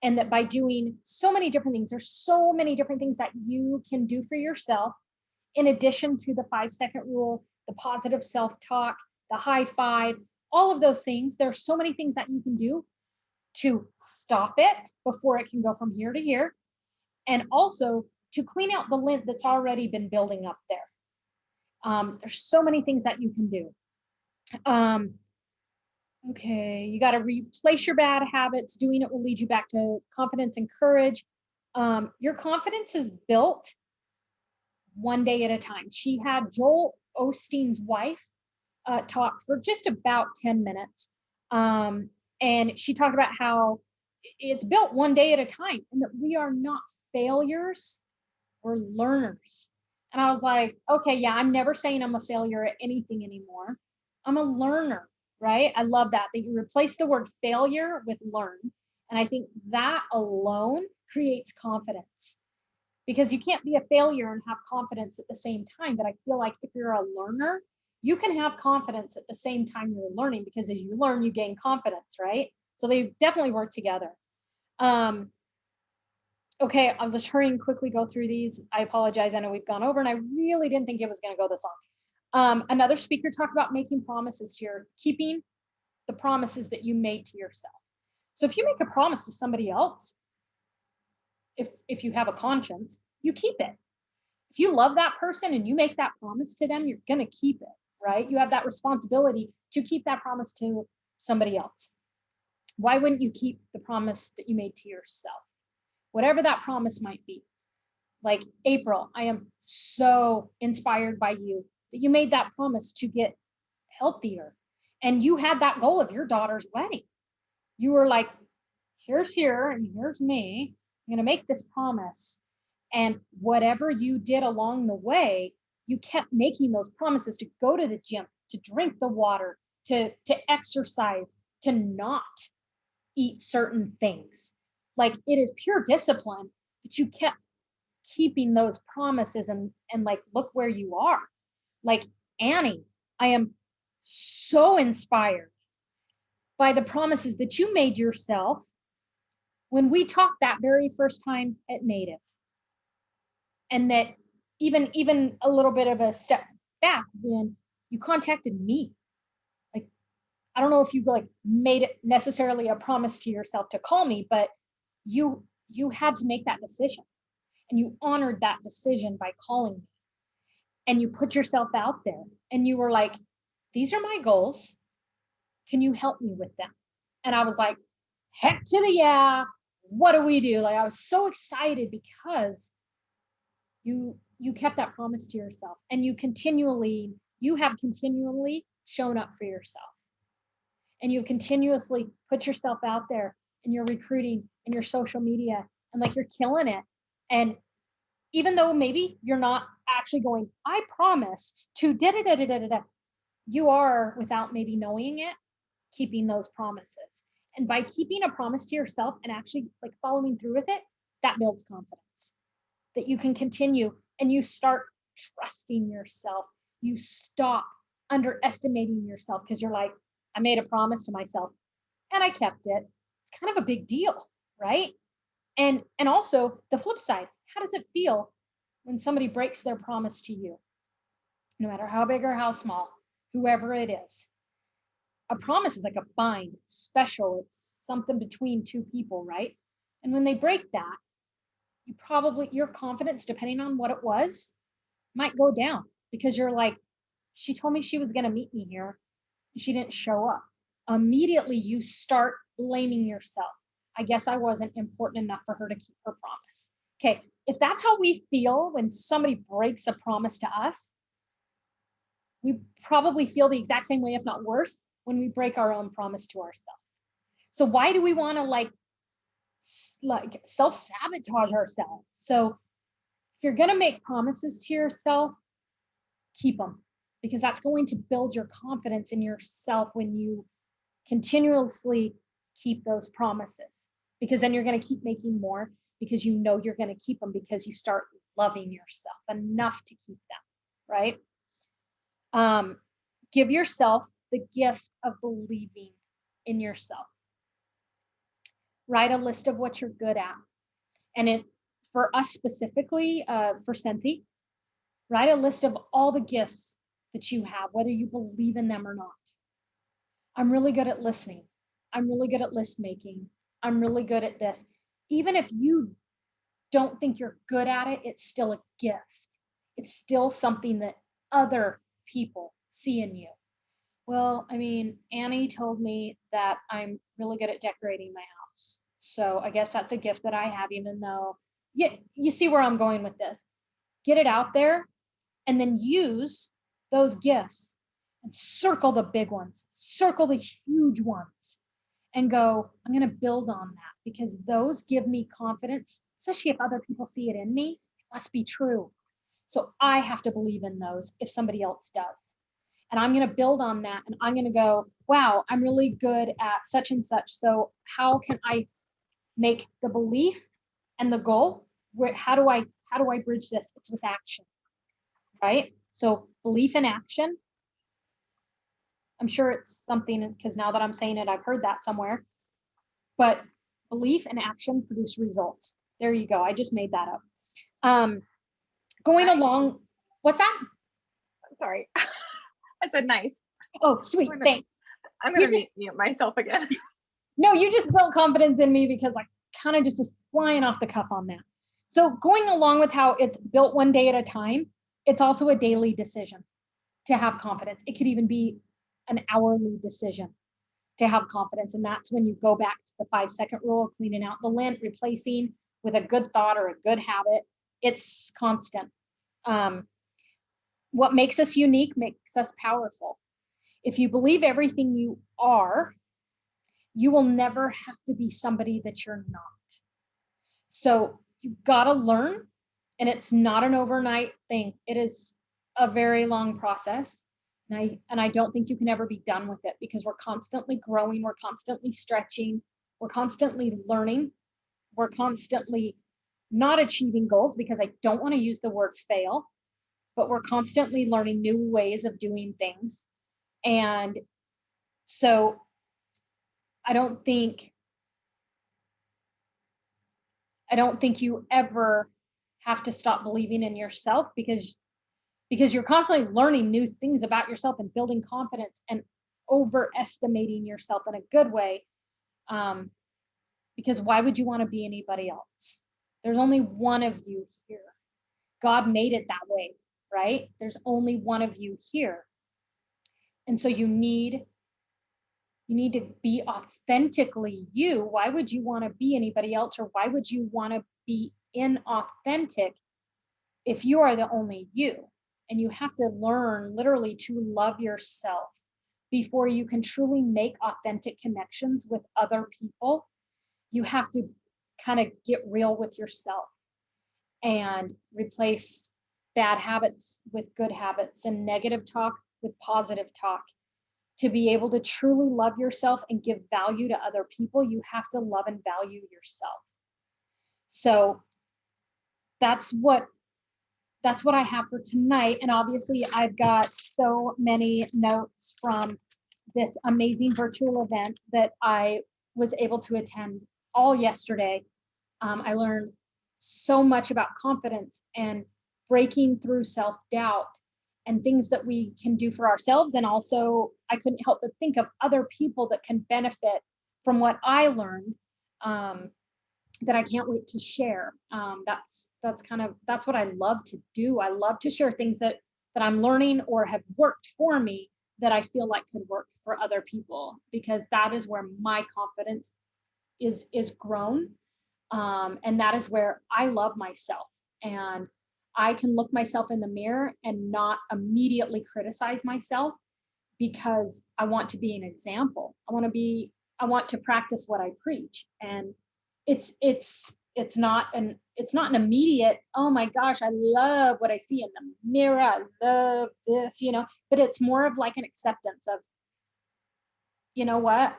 And that by doing so many different things, there's so many different things that you can do for yourself, in addition to the 5-second rule, the positive self-talk, the high five, all of those things. There's so many things that you can do to stop it before it can go from here to here, and also to clean out the lint that's already been building up there. There's so many things that you can do. Okay, you got to replace your bad habits. Doing it will lead you back to confidence and courage. Your confidence is built one day at a time. She had Joel Osteen's wife talk for just about 10 minutes. Um, and she talked about how it's built one day at a time and that we are not failures, we're learners. And I was like, okay, yeah, I'm never saying I'm a failure at anything anymore. I'm a learner, right? I love that you replace the word failure with learn. And I think that alone creates confidence because you can't be a failure and have confidence at the same time. But I feel like if you're a learner, you can have confidence at the same time you're learning because as you learn, you gain confidence, right? So they definitely work together. Um, okay, I'll just hurry and quickly go through these. I apologize. I know we've gone over and I really didn't think it was going to go this long. Another speaker talked about making promises here, keeping the promises that you made to yourself. So if you make a promise to somebody else, if you have a conscience, you keep it. If you love that person and you make that promise to them, you're going to keep it, right? You have that responsibility to keep that promise to somebody else. Why wouldn't you keep the promise that you made to yourself? Whatever that promise might be. Like April, I am so inspired by you that you made that promise to get healthier. And you had that goal of your daughter's wedding. You were like, here's here and here's me. I'm going to make this promise. And whatever you did along the way, you kept making those promises to go to the gym, to drink the water, to exercise, to not eat certain things. Like it is pure discipline, but you kept keeping those promises and like look where you are. Like Annie, I am so inspired by the promises that you made yourself when we talked that very first time at Native. And that even a little bit of a step back when you contacted me. Like I don't know if you like made it necessarily a promise to yourself to call me, but you had to make that decision and you honored that decision by calling me and you put yourself out there and you were like, these are my goals. Can you help me with them? And I was like, heck to the yeah. What do we do? Like I was so excited because you kept that promise to yourself and you have continually shown up for yourself and you continuously put yourself out there and you're recruiting and your social media and like you're killing it. And even though maybe you're not actually going, I promise to da da da da da da, you are without maybe knowing it, keeping those promises. And by keeping a promise to yourself and actually like following through with it, that builds confidence that you can continue and you start trusting yourself. You stop underestimating yourself because you're like, I made a promise to myself and I kept it. It's kind of a big deal, right? And also the flip side, how does it feel when somebody breaks their promise to you? No matter how big or how small, whoever it is. A promise is like a bind, it's special, it's something between two people, right? And when they break that, your confidence, depending on what it was, might go down because you're like, she told me she was going to meet me here. And she didn't show up. Immediately, you start blaming yourself. I guess I wasn't important enough for her to keep her promise. Okay, if that's how we feel when somebody breaks a promise to us, we probably feel the exact same way, if not worse, when we break our own promise to ourselves. So why do we want to like self-sabotage ourselves? So if you're going to make promises to yourself, keep them because that's going to build your confidence in yourself when you continuously keep those promises, because then you're going to keep making more because you know you're going to keep them because you start loving yourself enough to keep them, right? Give yourself the gift of believing in yourself. Write a list of what you're good at. And it, for us specifically, for Scentsy, write a list of all the gifts that you have, whether you believe in them or not. I'm really good at listening. I'm really good at list making. I'm really good at this. Even if you don't think you're good at it, it's still a gift. It's still something that other people see in you. Well, I mean, Annie told me that I'm really good at decorating my house. So I guess that's a gift that I have, even though, yeah, you see where I'm going with this. Get it out there and then use those gifts and circle the big ones, circle the huge ones, and go, I'm going to build on that because those give me confidence, especially if other people see it in me. It must be true. So I have to believe in those if somebody else does. And I'm going to build on that and I'm going to go, wow, I'm really good at such and such. So how can I make the belief and the goal? Where how do I bridge this? It's with action, right? So belief and action. I'm sure it's something because now that I'm saying it, I've heard that somewhere. But belief and action produce results. There you go. I just made that up. Um, going Nice. along, what's that? Sorry. I said nice. Oh, sweet. We're gonna- Thanks. I'm You gonna just- mute myself again. No, you just built confidence in me because I kind of just was flying off the cuff on that. So going along with how it's built one day at a time, it's also a daily decision to have confidence. It could even be an hourly decision to have confidence. And that's when you go back to the 5-second rule, cleaning out the lint, replacing with a good thought or a good habit. It's constant. What makes us unique makes us powerful. If you believe everything you are, you will never have to be somebody that you're not. So you've got to learn, and it's not an overnight thing. It is a very long process. And I don't think you can ever be done with it because we're constantly growing, we're constantly stretching, we're constantly learning, we're constantly not achieving goals because I don't want to use the word fail, but we're constantly learning new ways of doing things. And so I don't think you ever have to stop believing in yourself because you're constantly learning new things about yourself and building confidence and overestimating yourself in a good way. Because why would you want to be anybody else? There's only one of you here. God made it that way, right? There's only one of you here. And so you need to be authentically you. Why would you want to be anybody else, or why would you want to be inauthentic if you are the only you? And you have to learn literally to love yourself before you can truly make authentic connections with other people. You have to kind of get real with yourself and replace bad habits with good habits and negative talk with positive talk. To be able to truly love yourself and give value to other people, you have to love and value yourself. So that's what I have for tonight. And obviously I've got so many notes from this amazing virtual event that I was able to attend all yesterday. I learned so much about confidence and breaking through self-doubt and things that we can do for ourselves. And also I couldn't help but think of other people that can benefit from what I learned, that I can't wait to share. That's what I love to do. I love to share things that I'm learning or have worked for me that I feel like could work for other people, because that is where my confidence is grown. And that is where I love myself, and I can look myself in the mirror and not immediately criticize myself because I want to be an example. I want to practice what I preach. And it's not an immediate, oh my gosh, I love what I see in the mirror. I love this, but it's more of like an acceptance of, you know what,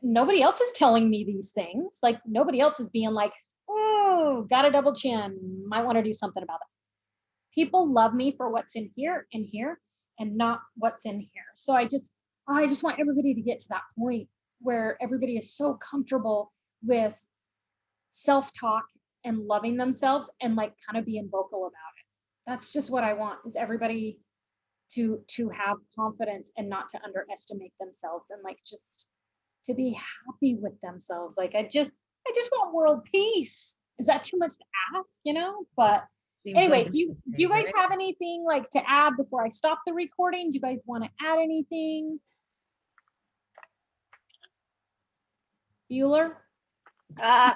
nobody else is telling me these things. Like nobody else is being like, oh, got a double chin, might want to do something about it. People love me for what's in here and not what's in here. So I just want everybody to get to that point where everybody is so comfortable with self-talk and loving themselves and like kind of being vocal about it. That's just what I want, is everybody to have confidence and not to underestimate themselves, and like just to be happy with themselves. Like I just want world peace. Is that too much to ask, But Seems like Anyway, in do you these do you days, guys right? have anything like to add before I stop the recording? Do you guys want to add anything? Bueller? Uh,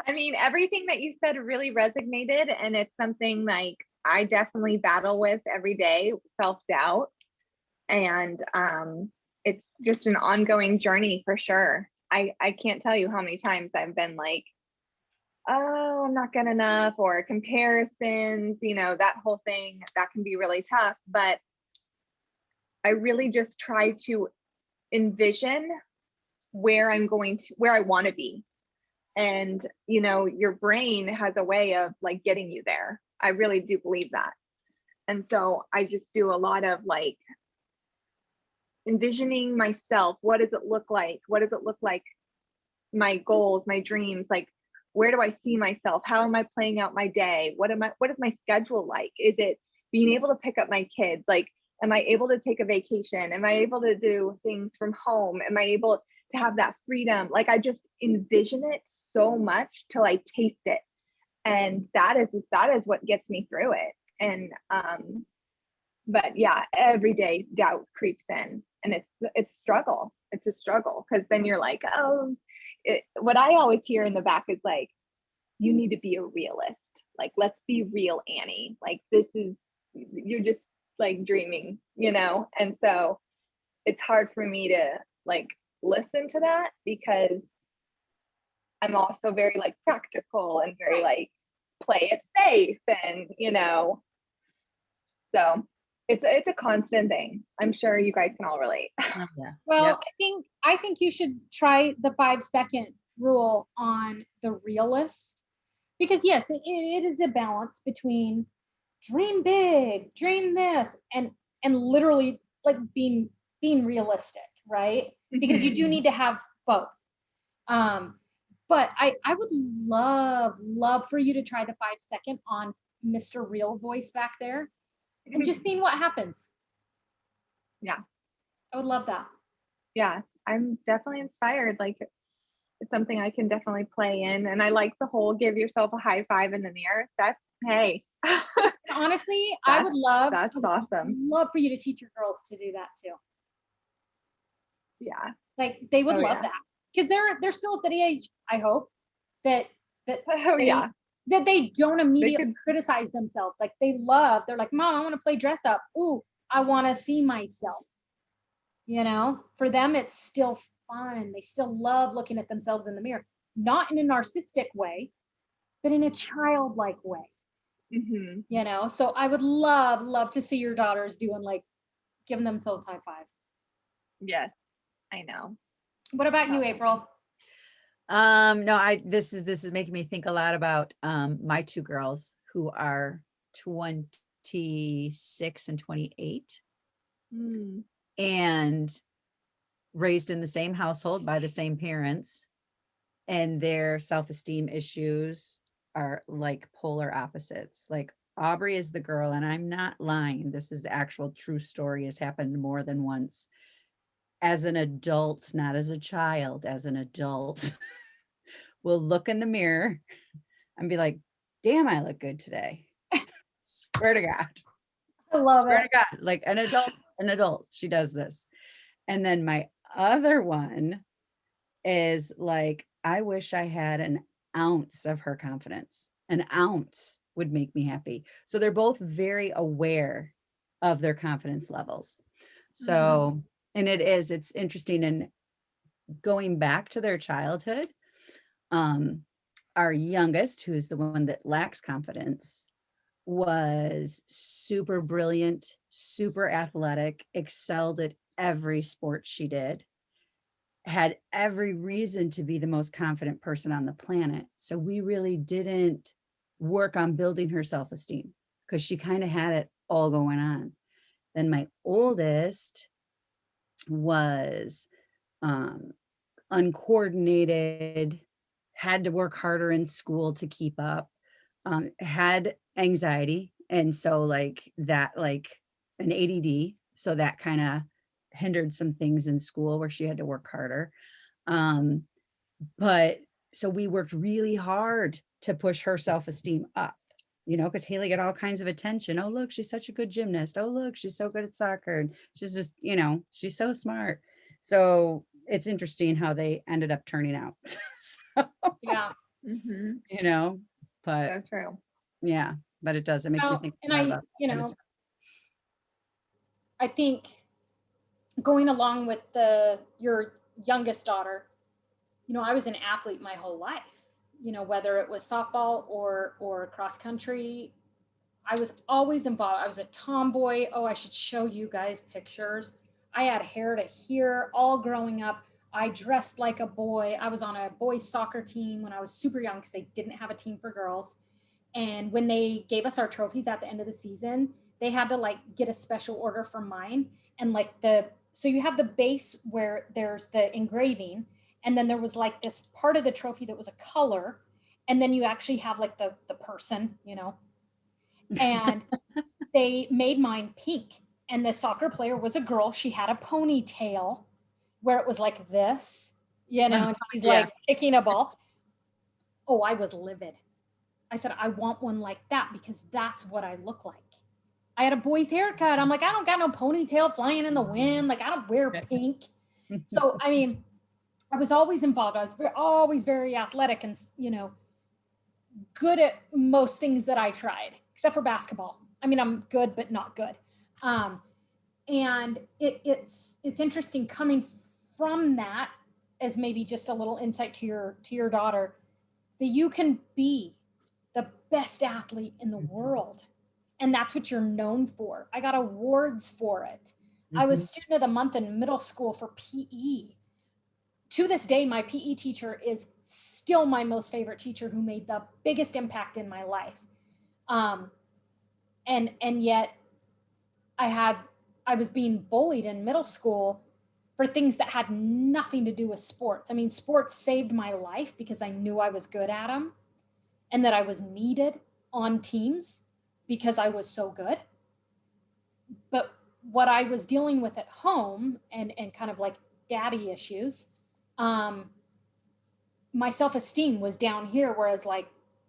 I mean, everything that you said really resonated, and it's something like I definitely battle with every day, self-doubt. And it's just an ongoing journey for sure. I can't tell you how many times I've been like, oh, I'm not good enough, or comparisons, that whole thing that can be really tough. But I really just try to envision where I want to be. And, your brain has a way of like getting you there. I really do believe that. And so I just do a lot of like envisioning myself. What does it look like? What does it look like? My goals, my dreams, like where do I see myself? How am I playing out my day? What is my schedule like? Is it being able to pick up my kids? Like, am I able to take a vacation? Am I able to do things from home? Am I able to have that freedom? Like, I just envision it so much till I taste it. And that is what gets me through it. And but yeah, every day doubt creeps in, and it's struggle. It's a struggle, because then you're like, oh, what I always hear in the back is like, you need to be a realist. Like, let's be real, Annie. Like, you're just like dreaming, And so it's hard for me to like listen to that, because I'm also very like practical and very like play it safe, and so it's a constant thing. I'm sure you guys can all relate. Oh, yeah. Well, Yep. I think you should try the 5-second rule on the realist, because yes, it is a balance between dream big, dream this, and literally like being realistic, right? Because you do need to have both. But I would love for you to try the 5-second on Mr. Real Voice back there, and just seeing what happens. Yeah. I would love that. Yeah, I'm definitely inspired. Like, it's something I can definitely play in. And I like the whole give yourself a high five in the mirror. Hey. Honestly, I would love That's awesome. love for you to teach your girls to do that too. Yeah. Like, they would Oh, love yeah. that, because they're still at the age, I hope, that Oh, yeah. that they don't immediately could- criticize themselves. Like, they're like, Mom, I want to play dress up. Ooh, I want to see myself. For them, it's still fun. They still love looking at themselves in the mirror, not in a narcissistic way, but in a childlike way. Mhm. So I would love to see your daughters doing like giving themselves high five. Yes, I know. What about you, April? No, this is making me think a lot about my two girls who are 26 and 28 Mm. and raised in the same household by the same parents, and their self-esteem issues are like polar opposites. Like, Aubrey is the girl, and I'm not lying. This is the actual true story, has happened more than once. As an adult, not as a child, as an adult, will look in the mirror and be like, damn, I look good today. Swear to God. I love Swear it. to God. Like an adult, she does this. And then my other one is like, I wish I had an ounce of her confidence. An ounce would make me happy. So they're both very aware of their confidence levels. So, and it's interesting. And going back to their childhood, our youngest, who's the one that lacks confidence, was super brilliant, super athletic, excelled at every sport she did, had every reason to be the most confident person on the planet. So we really didn't work on building her self-esteem, because she kind of had it all going on. Then my oldest was uncoordinated, had to work harder in school to keep up, had anxiety. And so like that, like an ADD. So that kind of hindered some things in school where she had to work harder. But so we worked really hard to push her self-esteem up. you know, because Haley got all kinds of attention. Oh, look, she's such a good gymnast. Oh, look, she's so good at soccer. And she's just, you know, she's so smart. So it's interesting how they ended up turning out. So, Yeah. Mm-hmm. you know, but So true. yeah, but it does. It makes me Well, think a and lot I, about you that kind of know, stuff. I think going along with your youngest daughter, you know, I was an athlete my whole life, you know, whether it was softball or cross country. I was always involved. I was a tomboy. Oh, I should show you guys pictures. I had hair to here all growing up. I dressed like a boy. I was on a boys soccer team when I was super young because they didn't have a team for girls. And when they gave us our trophies at the end of the season, they had to like get a special order for mine. And like so you have the base where there's the engraving, and then there was like this part of the trophy that was a color. And then you actually have like the person, you know, and they made mine pink. And the soccer player was a girl. She had a ponytail where it was like this, you know, and she's Yeah. like kicking a ball. Oh, I was livid. I said, I want one like that because that's what I look like. I had a boy's haircut. I'm like, I don't got no ponytail flying in the wind. Like, I don't wear pink. So, I mean, I was always involved. I was always very athletic and, you know, good at most things that I tried, except for basketball. I mean, I'm good, but not good. And it's interesting coming from that as maybe just a little insight to your daughter that you can be the best athlete in the world. And that's what you're known for. I got awards for it. I was student of the month in middle school for PE. To this day, my PE teacher is still my most favorite teacher who made the biggest impact in my life. And yet I was being bullied in middle school for things that had nothing to do with sports. I mean, sports saved my life because I knew I was good at them and that I was needed on teams because I was so good. But what I was dealing with at home and kind of like daddy issues, my self-esteem was down here. Whereas like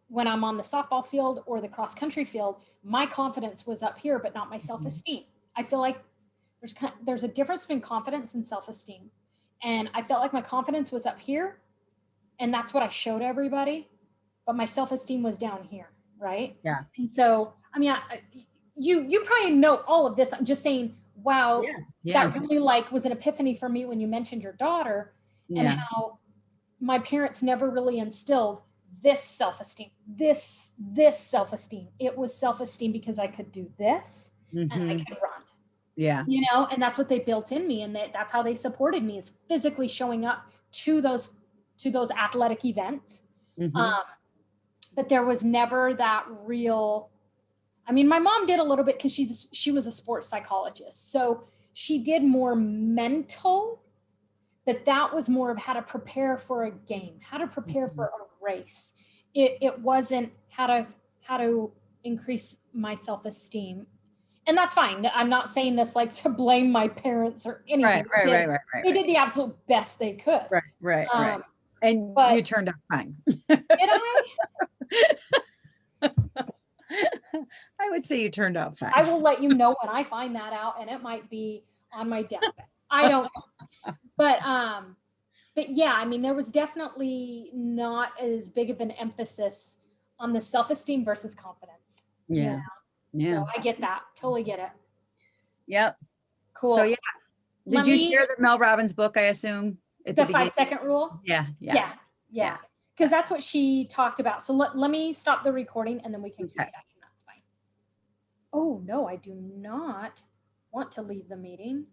when I'm on the softball field or the cross country field, my confidence was up here, but not my self-esteem. I feel like there's a difference between confidence and self-esteem. And I felt like my confidence was up here and that's what I showed everybody, but my self-esteem was down here. Right. Yeah. And so, I mean, you probably know all of this. I'm just saying, wow, Yeah. that really like was an epiphany for me when you mentioned your daughter and Yeah. how my parents never really instilled this self-esteem, this self-esteem. It was self-esteem because I could do this and I could run, Yeah. you know, and that's what they built in me. And that's how they supported me, is physically showing up to those athletic events. But there was never that real, I mean, my mom did a little bit because she was a sports psychologist. So she did more mental, but that was more of how to prepare for a game, how to prepare for a race. It wasn't how to increase my self-esteem. And that's fine. I'm not saying this like to blame my parents or anything. Right. They did the absolute best they could. Right. And but- you turned out fine. Did I? I would say you turned out fine. I will let you know when I find that out, and it might be on my deathbed. I don't know. But yeah, I mean, there was definitely not as big of an emphasis on the self-esteem versus confidence. Yeah. So I get that. Totally get it. Yep. Cool. So yeah. Did Let you me- share the Mel Robbins book, I assume? At the beginning? 5-second rule? Yeah. Yeah. Because that's what she talked about. So let me stop the recording and then we can keep Okay. chatting. That's fine. Oh, no, I do not want to leave the meeting.